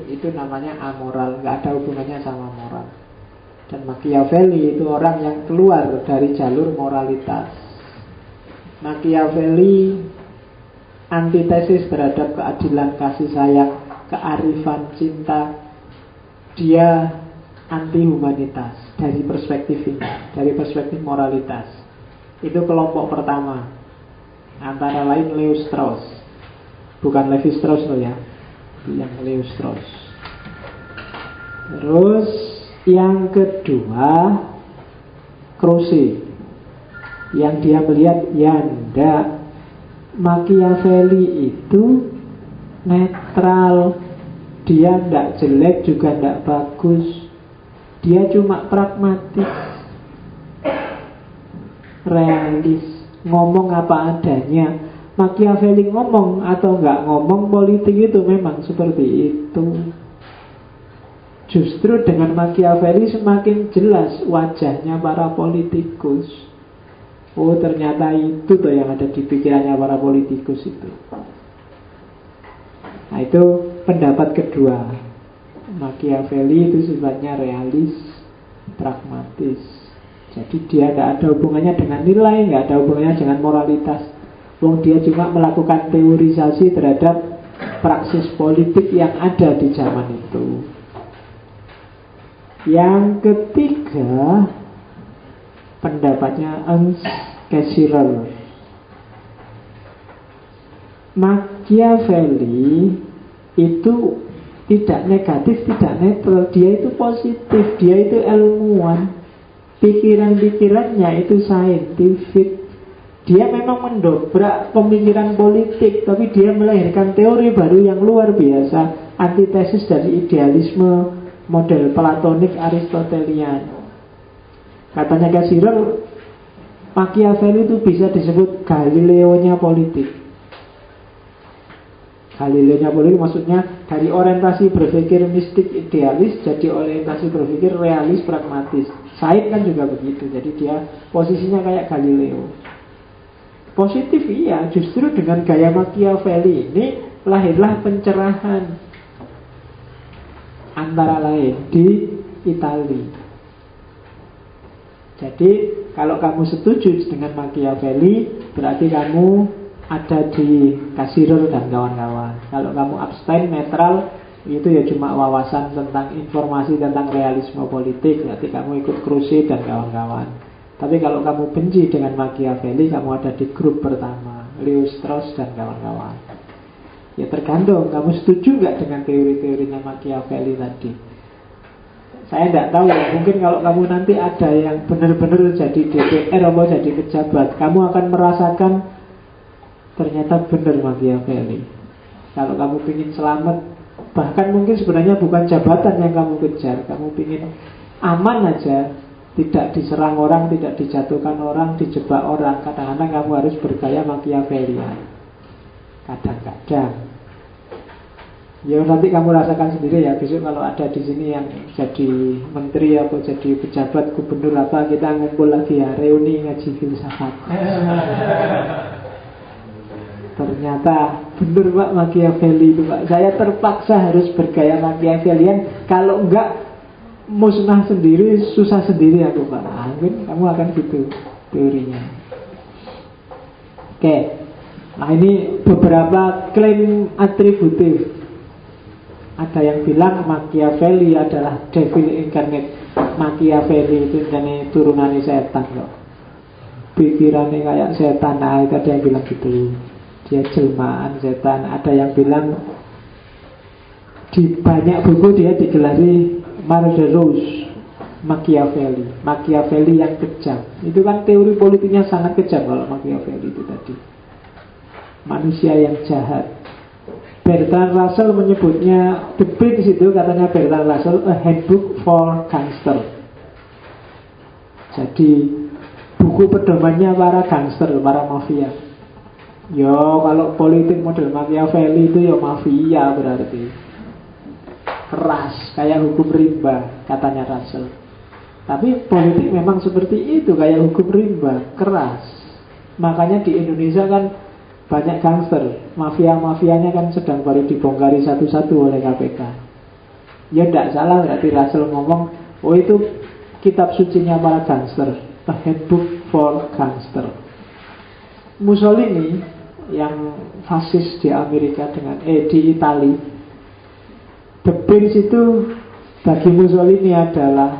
itu namanya amoral, nggak ada hubungannya sama moral. Dan Machiavelli itu orang yang keluar dari jalur moralitas. Machiavelli antitesis terhadap keadilan, kasih sayang, kearifan, cinta. Dia anti humanitas dari perspektif ini, dari perspektif moralitas. Itu kelompok pertama. Antara lain Leo Strauss, bukan Levi Strauss loh ya, yang Leo Strauss. Terus yang kedua Croce, yang dia melihat Yanda Machiavelli itu netral. Dia tidak jelek juga tidak bagus, dia cuma pragmatis, realis, ngomong apa adanya. Machiavelli ngomong atau nggak ngomong, politik itu memang seperti itu. Justru dengan Machiavelli semakin jelas wajahnya para politikus. Oh, ternyata itu tuh yang ada di pikirannya para politikus itu. Nah, itu pendapat kedua. Machiavelli itu sifatnya realis, pragmatis. Jadi dia tidak ada hubungannya dengan nilai, nggak ada hubungannya dengan moralitas. Wong dia cuma melakukan teorisasi terhadap praksis politik yang ada di zaman itu. Yang ketiga, pendapatnya Ernst Cassirer. Machiavelli itu tidak negatif, tidak netral. Dia itu positif, dia itu ilmuwan. Pikiran-pikirannya itu saintifik. Dia memang mendobrak pemikiran politik, tapi dia melahirkan teori baru yang luar biasa, antitesis dari idealisme model Platonik Aristotelian. Katanya Cassirer, Machiavelli itu bisa disebut Galileo-nya politik. Galileo-nya politik maksudnya dari orientasi berpikir mistik idealis jadi orientasi berpikir realis pragmatis. Said kan juga begitu. Jadi dia posisinya kayak Galileo. Positif iya, justru dengan gaya Machiavelli ini lahirlah pencerahan, antara lain di Italia. Jadi kalau kamu setuju dengan Machiavelli, berarti kamu ada di Cassirer dan kawan-kawan. Kalau kamu abstain, netral, itu ya cuma wawasan tentang informasi tentang realisme politik, berarti kamu ikut Croce dan kawan-kawan. Tapi kalau kamu benci dengan Machiavelli, kamu ada di grup pertama, Leo Strauss dan kawan-kawan. Ya tergantung, kamu setuju nggak dengan teori-teorinya Machiavelli tadi. Saya tidak tahu ya, mungkin kalau kamu nanti ada yang benar-benar jadi DPR atau jadi pejabat, kamu akan merasakan ternyata benar Machiavelli. Kalau kamu ingin selamat, bahkan mungkin sebenarnya bukan jabatan yang kamu kejar, kamu ingin aman aja, tidak diserang orang, tidak dijatuhkan orang, dijebak orang. Kadang-kadang kamu harus bergaya Machiavellian. Kadang-kadang. Ya nanti kamu rasakan sendiri ya. Besok kalau ada di sini yang jadi menteri atau jadi pejabat gubernur apa, kita ngumpul lagi ya, reuni ngaji filsafat. Ternyata benar Pak Machiavelli itu Pak. Saya terpaksa harus bergaya Machiavellian. Kalau enggak musnah sendiri, susah sendiri aku Pak. Mungkin kamu akan gitu teorinya. Oke. Nah ini beberapa klaim atributif. Ada yang bilang Machiavelli adalah devil incarnate. Machiavelli itu jadi turunannya setan loh. Pikirannya kayak setan. Nah, itu ada yang bilang gitu. Dia jelmaan setan. Ada yang bilang di banyak buku dia digelari murderous Machiavelli. Machiavelli yang kejam. Itu kan teori politiknya sangat kejam kalau Machiavelli itu tadi. Manusia yang jahat. Bertrand Russell menyebutnya The Prince itu, katanya Bertrand Russell, a handbook for gangster. Jadi buku pedomannya para gangster, para mafia. Yo, kalau politik model Machiavelli itu ya mafia berarti. Keras, kayak hukum rimba, katanya Russell. Tapi politik memang seperti itu, kayak hukum rimba, keras. Makanya di Indonesia kan banyak gangster. Mafia-mafianya kan sedang baru dibongkari satu-satu oleh KPK. Ya tidak salah berarti Russell ngomong, oh itu kitab sucinya para gangster, a handbook for gangster. Mussolini yang fasis di Amerika di Italia, The Prince itu bagi Mussolini adalah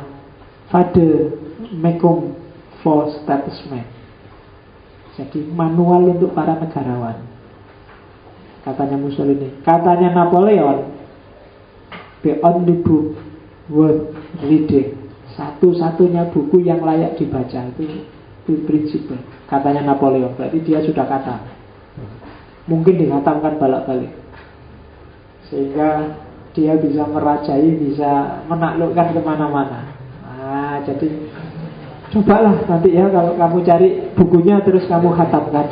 Father Mecum for statesmen. Jadi manual untuk para negarawan, katanya Mussolini. Katanya Napoleon, the only book worth reading, satu-satunya buku yang layak dibaca itu prinsip, katanya Napoleon. Berarti dia sudah kata, mungkin dikhatamkan balik-balik, sehingga dia bisa merajai, bisa menaklukkan kemana-mana. Nah, jadi cobalah nanti ya, kalau kamu cari bukunya terus kamu khatamkan.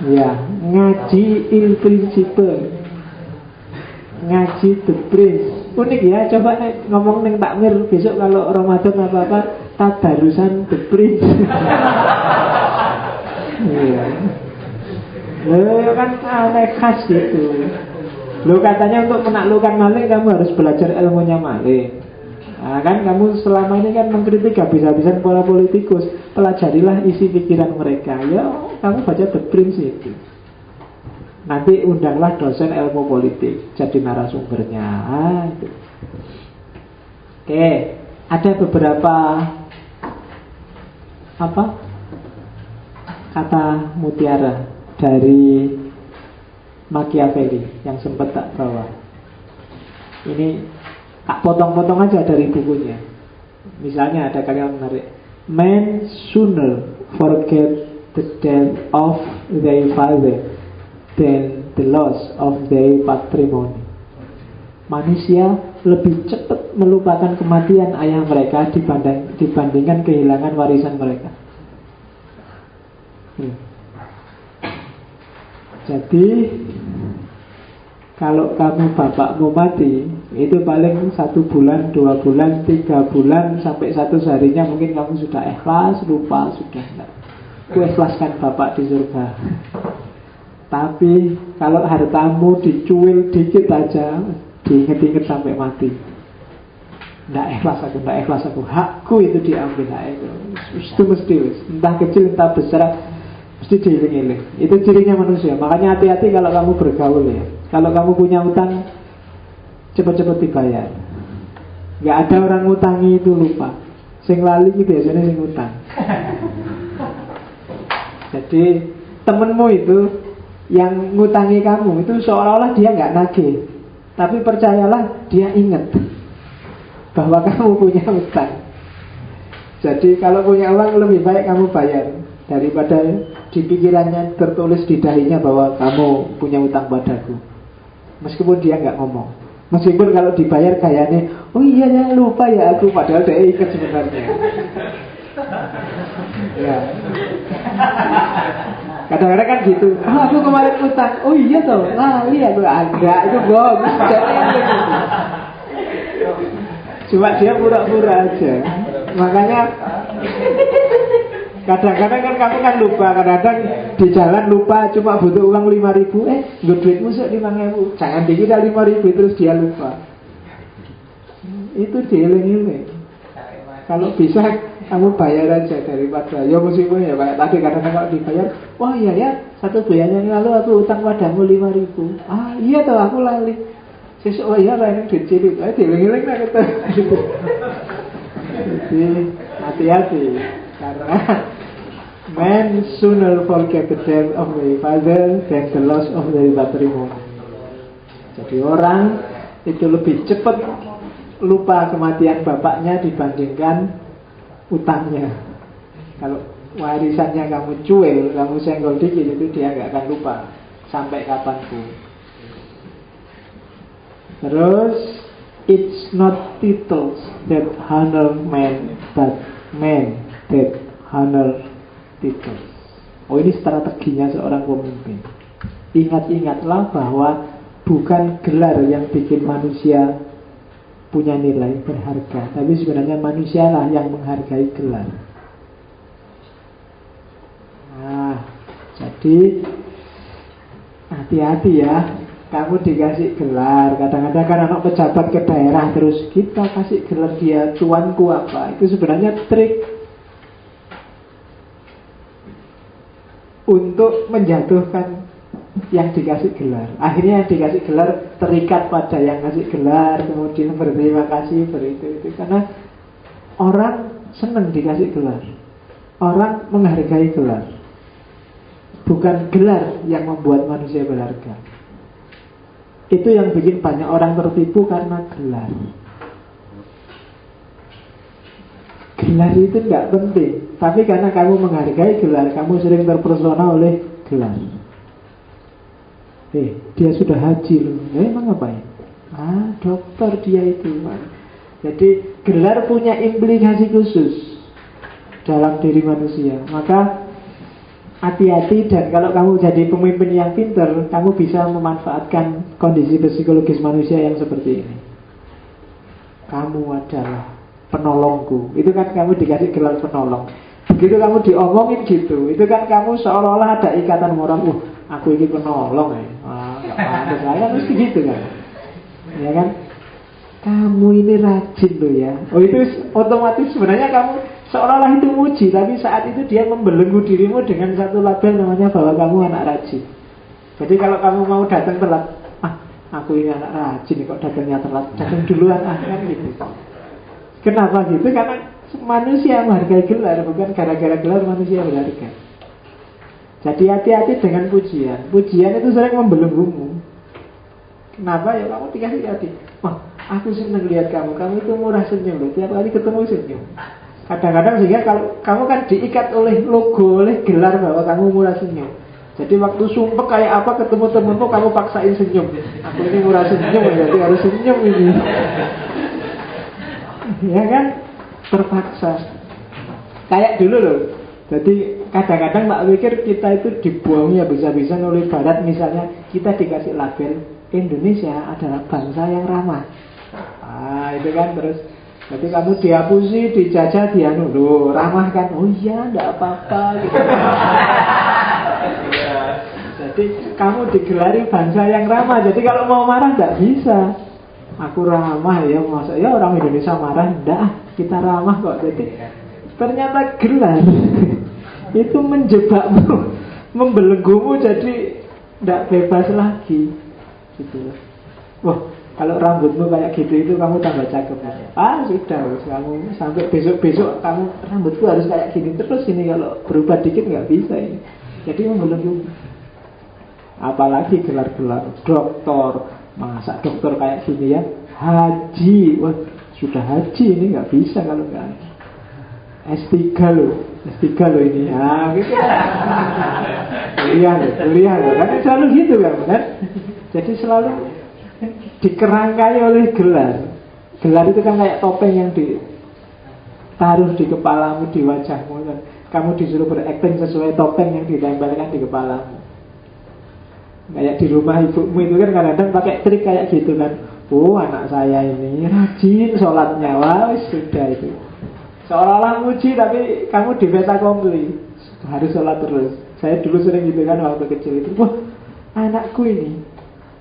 Ya, ngaji Il Principe, ngaji The Prince. Unik ya, coba ngomong neng takmir besok kalau Ramadan apa-apa, tadarusan The Prince. Iya. Loh kan aneh khas gitu. Loh katanya untuk menaklukkan maling kamu harus belajar ilmunya maling. Nah, kan kamu selama ini kan mengkritik habis-habisan para politikus. Pelajarilah isi pikiran mereka. Ya, kamu baca The Prince itu. Nanti undanglah dosen ilmu politik jadi narasumbernya. Itu. Oke, ada beberapa kata mutiara dari Machiavelli yang sempat tak bawa. Ini tak potong-potong aja dari bukunya. Misalnya ada kalimat menarik. Men sooner forget the death of their father than the loss of their patrimony. Manusia lebih cepat melupakan kematian ayah mereka dibandingkan kehilangan warisan mereka. Jadi kalau kamu bapakmu mati, itu paling 1 bulan, 2 bulan, 3 bulan, sampai 1 harinya mungkin kamu sudah ikhlas, lupa, sudah enggak. Ku ikhlaskan bapak di surga. Tapi kalau hartamu dicuil dikit aja, diinget-inget sampai mati. Enggak ikhlas aku, hakku itu diambil. Itu mesti, entah kecil entah besar, mesti diiling-iling. Itu cirinya manusia. Makanya hati-hati kalau kamu bergaul ya. Kalau kamu punya utang, cepat-cepat dibayar. Gak ada orang ngutangi itu lupa. Sing lali itu biasanya sing utang. Jadi temenmu itu yang ngutangi kamu itu seolah-olah dia gak nagih, tapi percayalah dia ingat bahwa kamu punya utang. Jadi kalau punya uang lebih baik kamu bayar daripada di pikirannya tertulis di dahinya bahwa kamu punya utang padaku. Meskipun dia nggak ngomong, meskipun kalau dibayar kayaknya, oh iya ya lupa ya aku, padahal dia ingat sebenarnya. Ya. Kadang-kadang kan gitu, oh aku kemarin utang, oh iya toh, lali aku agak itu bagus. Cuma dia pura-pura aja. Makanya kadang-kadang kan kamu kan lupa. Kadang-kadang di jalan lupa, cuma butuh uang 5.000. Gue duitmu 5.000. Jangan dikira 5.000 terus dia lupa. Itu dieling-eling. Kalau bisa Kamu bayar aja daripada ya meskipun ya kayak tadi kadang-kadang kalau dibayar, wah iya ya, 1 bulan yang lalu aku utang padamu 5.000. Ah iya toh aku lali. Sesuk oh iya lah ini duit cilik. Dieling-eling lah kita. Jadi hati-hati karena man sooner forget the death of their father than the loss of their patrimony. Jadi orang itu lebih cepat lupa kematian bapaknya dibandingkan utangnya. Kalau warisannya kamu cuel, kamu senggol dikit, itu dia nggak akan lupa sampai kapanpun. Terus it's not titles that honor man, but man that honor titles. Oh, ini strateginya seorang pemimpin. Ingat-ingatlah bahwa bukan gelar yang bikin manusia punya nilai berharga, tapi sebenarnya manusialah yang menghargai gelar. Nah, jadi hati-hati ya. Kamu dikasih gelar, kadang-kadang kan anak pejabat ke daerah terus kita kasih gelar dia tuanku apa. Itu sebenarnya trik untuk menjatuhkan yang dikasih gelar. Akhirnya yang dikasih gelar terikat pada yang kasih gelar, kemudian berterima kasih itu. Karena orang senang dikasih gelar, orang menghargai gelar. Bukan gelar yang membuat manusia berharga. Itu yang bikin banyak orang tertipu karena gelar. Gelar itu tidak penting, tapi karena kamu menghargai gelar, kamu sering terpesona oleh gelar. Dia sudah haji loh. Emang ngapain? Dokter dia itu. Jadi gelar punya implikasi khusus dalam diri manusia. Maka hati-hati, dan kalau kamu jadi pemimpin yang pintar, kamu bisa memanfaatkan kondisi psikologis manusia yang seperti ini. Kamu adalah penolongku. Itu kan kamu dikasih gelar penolong. Begitu kamu diomongin gitu, itu kan kamu seolah-olah ada ikatan moral. Aku ini penolong ya. Gak pantas saya mesti gitu kan. Ya kan? Kamu ini rajin loh ya. Oh itu otomatis sebenarnya kamu seolah-olah itu muji, tapi saat itu dia membelenggu dirimu dengan satu label namanya bahwa kamu anak rajin. Jadi kalau kamu mau datang telat, aku ini anak rajin kok datangnya telat, datang duluan kan gitu. Kenapa gitu? Karena manusia menghargai gelar, bukan gara-gara gelar manusia berharga. Jadi hati-hati dengan pujian. Pujian itu sering membelenggumu. Kenapa ya? Kamu dikasih hati. Aku senang lihat kamu itu murah senyum loh. Tiap kali ketemu senyum. Kadang-kadang sehingga kalau kamu kan diikat oleh logo, oleh gelar bahwa kamu murah senyum. Jadi waktu sumpah kayak apa ketemu temenmu kamu paksain senyum. Aku ini murah senyum, jadi harus senyum ini. Ya kan? Terpaksa. Kayak dulu loh. Jadi kadang-kadang tak pikir kita itu dibuangnya bisa-bisa oleh Barat. Misalnya kita dikasih label Indonesia adalah bangsa yang ramah. Itu kan terus. Jadi kamu dihapusi, dijajah, loh, ramah kan? Oh iya, enggak apa-apa gitu. Jadi kamu digelari bangsa yang ramah. Jadi kalau mau marah enggak bisa. Aku ramah ya, masa ya orang Indonesia marah? Enggak, kita ramah kok. Jadi ternyata gelar itu menjebakmu, membelenggumu, jadi enggak bebas lagi gitu. Wah, kalau rambutmu kayak gitu itu kamu tambah cakep. Sudah, kamu sampai besok-besok kamu rambutku harus kayak gini terus ini, kalau berubah dikit nggak bisa ini. Jadi membelenggu. Apalagi gelar-gelar doktor, masa dokter kayak gini ya, haji, wah sudah haji ini nggak bisa kalau nggak. S3 loh ini ya, gitu. Kuliah loh, kan selalu gitu kan, benar? Jadi selalu dikerangkai oleh gelar. Gelar itu kan kayak topeng yang ditaruh di kepalamu, di wajahmu, dan kamu disuruh berakting sesuai topeng yang ditempelkan di kepalamu. Kayak di rumah ibumu itu kan kadang-kadang pakai trik kayak gitu kan. Anak saya ini rajin sholatnya, wah sudah itu. Seolah-olah muji tapi kamu di beta kompli, harus sholat terus. Saya dulu sering gitu kan waktu kecil itu. Anakku ini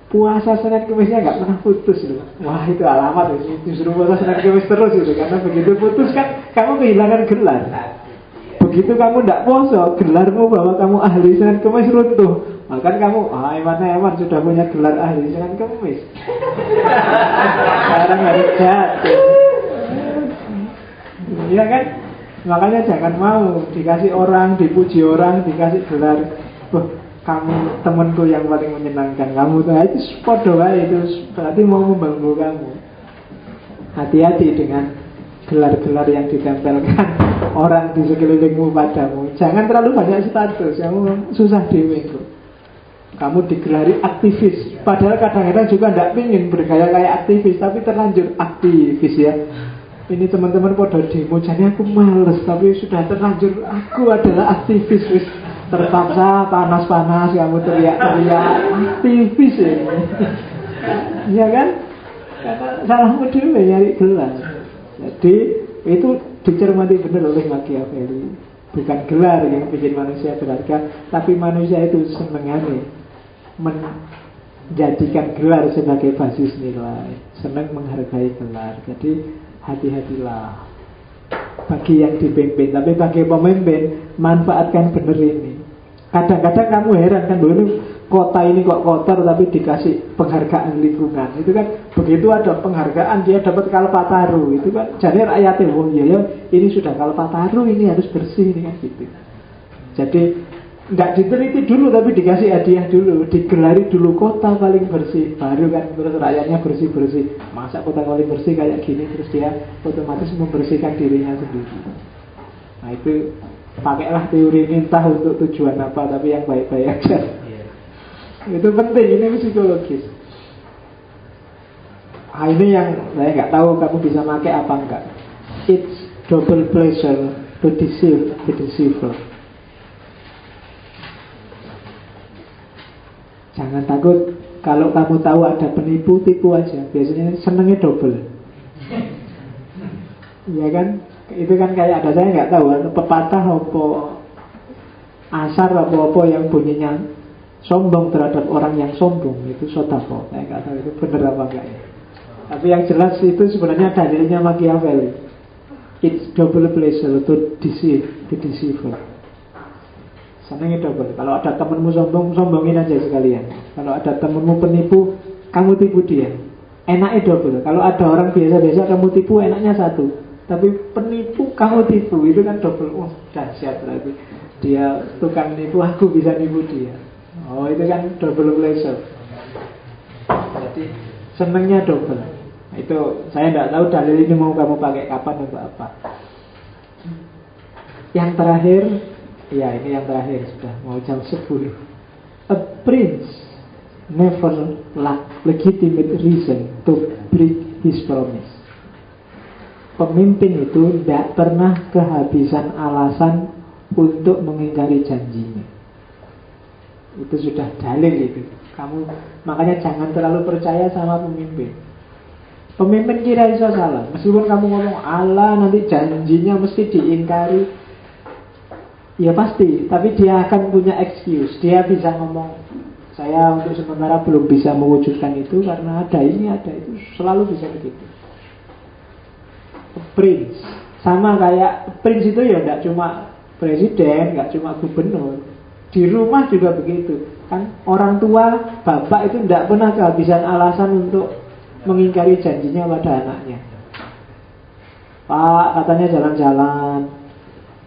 puasa Senin Kemisnya nggak pernah putus loh. Wah itu alamat itu. Justru puasa Senin Kemis terus gitu. Karena begitu putus kan kamu kehilangan gelar. Begitu kamu tidak puasa, gelarmu bahwa kamu ahli Senin Kemis runtuh. Maka kamu, Eman sudah punya gelar ahli Senin Kemis. Sekarang harus jatuh. Iya kan? Makanya jangan mau dikasih orang, dipuji orang, dikasih gelar. Kamu temanku yang paling menyenangkan. Kamu tuh itu podo itu berarti mau membanggu kamu. Hati-hati dengan gelar-gelar yang ditempelkan orang di sekelilingmu padamu. Jangan terlalu banyak status, kamu susah dewe. Kamu digelari aktivis, padahal kadang-kadang juga tidak ingin bergaya kayak aktivis, tapi terlanjur aktivis ya. Ini teman-teman podo demo, jadi aku males, tapi sudah terlanjur aku adalah aktivis. Terpaksa panas-panas kamu teriak-teriak aktivis ya. Iya kan? Karena salahmu dulu nyari gelar. Jadi itu dicermati benar oleh Machiavelli. Bukan gelar yang bikin manusia berharga, tapi manusia itu senengannya menjadikan gelar sebagai basis nilai, senang menghargai gelar. Jadi hati-hatilah bagi yang dipimpin, tapi bagi pemimpin manfaatkan benar ini. Kadang-kadang kamu heran kan, ini kota ini kok kotor tapi dikasih penghargaan lingkungan. Itu kan begitu ada penghargaan dia dapat Kalpataru. Itu kan jadi rakyatnya, oh iya ya ini sudah Kalpataru, ini harus bersih ini kan gitu. Jadi tidak diteliti dulu tapi dikasih hadiah dulu, digelari dulu kota paling bersih, baru kan terus rakyatnya bersih-bersih. Masa kota paling bersih kayak gini terus dia otomatis membersihkan dirinya sendiri. Nah itu pakailah teori ini entah untuk tujuan apa, tapi yang baik-baik aja. Itu penting, ini psikologis. Ini yang saya nggak tahu kamu bisa pakai apa enggak. It's double pleasure to deceive the deceiver. Jangan takut kalau kamu tahu ada penipu, tipu aja. Biasanya senengnya double. Iya kan? Itu kan kayak ada, saya nggak tahu pepatah apa asar apa yang bunyinya sombong terhadap orang yang sombong itu sodako. Saya nggak tahu itu benar apa enggak ya. Tapi yang jelas itu sebenarnya dalilnya Machiavelli. It's double pleasure to deceive the deceiver. Senangnya double. Kalau ada temanmu sombong, sombongin aja sekalian. Kalau ada temanmu penipu, kamu tipu dia. Enaknya double. Kalau ada orang biasa-biasa kamu tipu, enaknya satu. Tapi penipu kamu tipu, itu kan double. Oh dahsyat berarti dia tukang nipu, aku bisa nipu dia. Oh itu kan double pleasure. Jadi senangnya double. Itu saya tidak tahu dalil ini mau kamu pakai kapan untuk apa. Yang terakhir, ya ini yang terakhir, sudah mau jam 10. A prince never lack legitimate reason to break his promise. Pemimpin itu tidak pernah kehabisan alasan untuk mengingkari janjinya. Itu sudah dalil itu. Kamu makanya jangan terlalu percaya sama pemimpin. Pemimpin kira bisa salah. Meskipun kamu ngomong Allah nanti janjinya mesti diingkari, ya pasti. Tapi dia akan punya excuse. Dia bisa ngomong saya untuk sementara belum bisa mewujudkan itu karena ada ini ada itu. Selalu bisa begitu. Prince sama kayak prince itu ya tidak cuma presiden, nggak cuma gubernur. Di rumah juga begitu kan, orang tua bapak itu tidak pernah kehabisan alasan untuk mengingkari janjinya pada anaknya. Pak katanya jalan-jalan,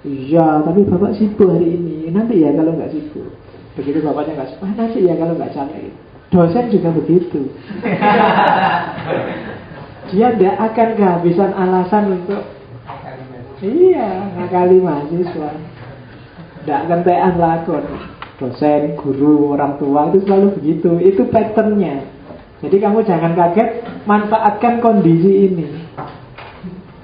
iya tapi bapak sibuk hari ini, nanti ya kalau nggak sibuk. Begitu bapaknya nggak sibuk, nanti ya kalau nggak capek. Dosen juga begitu. Dia tidak akan kehabisan alasan untuk ngakali mahasiswa. Tidak kentean lakon. Dosen, guru, orang tua itu selalu begitu. Itu patternnya. Jadi kamu jangan kaget, manfaatkan kondisi ini.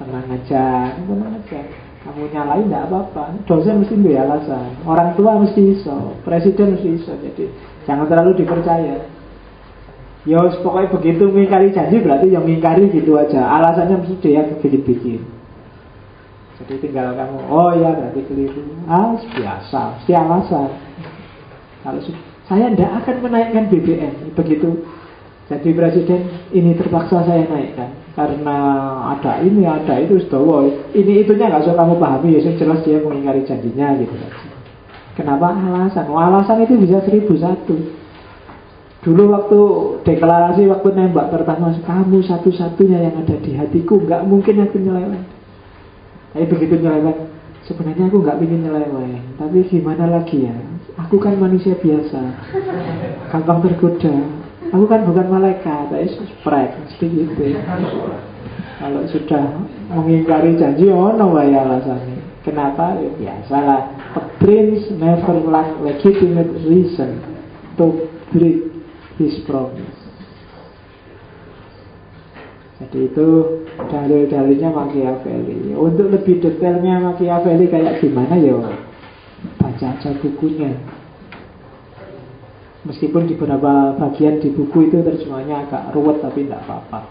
Tenang aja. Kamu nyalain tidak apa-apa. Dosen mesti punya alasan, orang tua mesti iso, presiden mesti iso. Jadi jangan terlalu dipercaya. Ya pokoknya begitu mengingkari janji berarti yang mengingkari gitu aja. Alasannya mesti dia bikin-bikin. Jadi tinggal kamu, oh ya berarti keliru. Biasa, mesti alasan. Kalau saya tidak akan menaikkan BBM. Begitu Jadi presiden ini terpaksa saya naikkan karena ada ini, ada itu, sedawa. Ini itunya nggak usah kamu pahami, ya jelas dia mengingkari janjinya gitu. Kenapa alasan? Alasan itu bisa 1001. Dulu waktu deklarasi, waktu nembak pertama, kamu satu-satunya yang ada di hatiku, nggak mungkin aku nyeleweng. Tapi begitu nyeleweng, sebenarnya aku nggak ingin nyeleweng, tapi gimana lagi ya? Aku kan manusia biasa, gampang tergoda. Aku kan bukan malaikat, tapi sprek, mesti gitu. Kalau sudah mengingkari janji, no ya alasannya. Kenapa? Ya biasalah. A prince never lack legitimate reason to break his promise. Jadi itu dalil-dalilnya Machiavelli. Untuk lebih detailnya Machiavelli kayak gimana ya, baca aja bukunya. Meskipun di beberapa bagian di buku itu terjemahnya agak ruwet, tapi tidak apa-apa.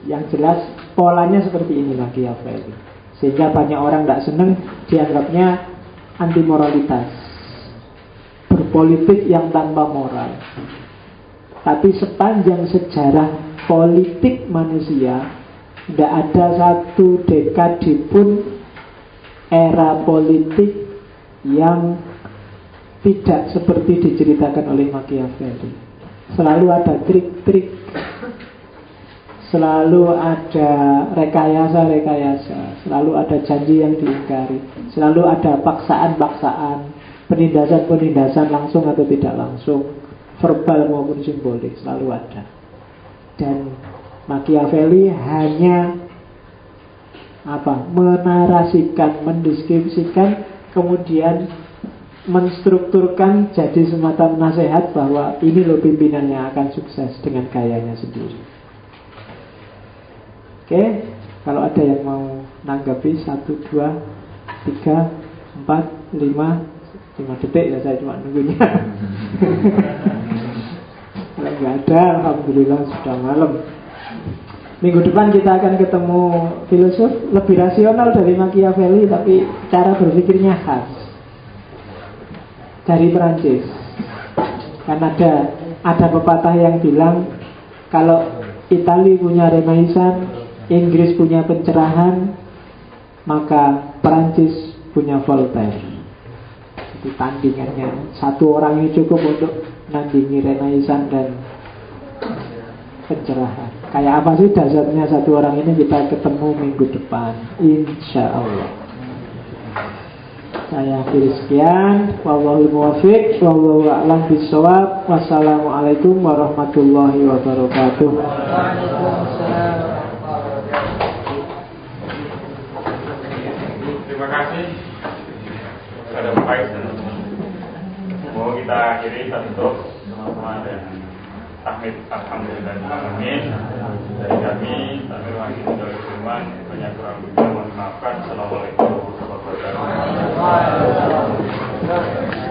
Yang jelas polanya seperti ini Machiavelli. Sehingga banyak orang tidak senang, dianggapnya anti moralitas, berpolitik yang tanpa moral. Tapi sepanjang sejarah politik manusia, tidak ada satu dekade pun era politik yang tidak seperti diceritakan oleh Machiavelli. Selalu ada trik-trik, selalu ada rekayasa-rekayasa, selalu ada janji yang diingkari, selalu ada paksaan-paksaan, penindasan-penindasan langsung atau tidak langsung, verbal maupun simbolik, selalu ada. Dan Machiavelli hanya menarasikan, mendeskripsikan, kemudian menstrukturkan jadi semacam nasihat bahwa ini loh pimpinan yang akan sukses dengan gayanya sendiri. Oke, kalau ada yang mau nanggapi 1, 2, 3, 4, 5 detik ya, saya cuma nunggunya. Kalau nggak ada, alhamdulillah sudah malam. Minggu depan kita akan ketemu filosof lebih rasional dari Machiavelli, tapi cara berpikirnya khas, dari Perancis. Kan ada pepatah yang bilang kalau Italia punya Renaissance, Inggris punya pencerahan, maka Perancis punya Voltaire. Jadi tandingannya satu orang ini cukup untuk nandingi Renaissance dan pencerahan. Kayak apa sih dasarnya satu orang ini, kita ketemu minggu depan, insya Allah. Saya akhiri sekian. Wallahul muwaffiq, wallahu a'lam bishawab. Wassalamualaikum warahmatullahi wabarakatuh. Terima kasih kepada Pak Faisal. Mau kita akhiri satu sama-sama dan tahmid alhamdulillahirrahmanirrahim. Dari kami, Tamir Wahid dari Firman, banyak kurang lebih mohon maafkan. Assalamualaikum warahmatullahi wabarakatuh.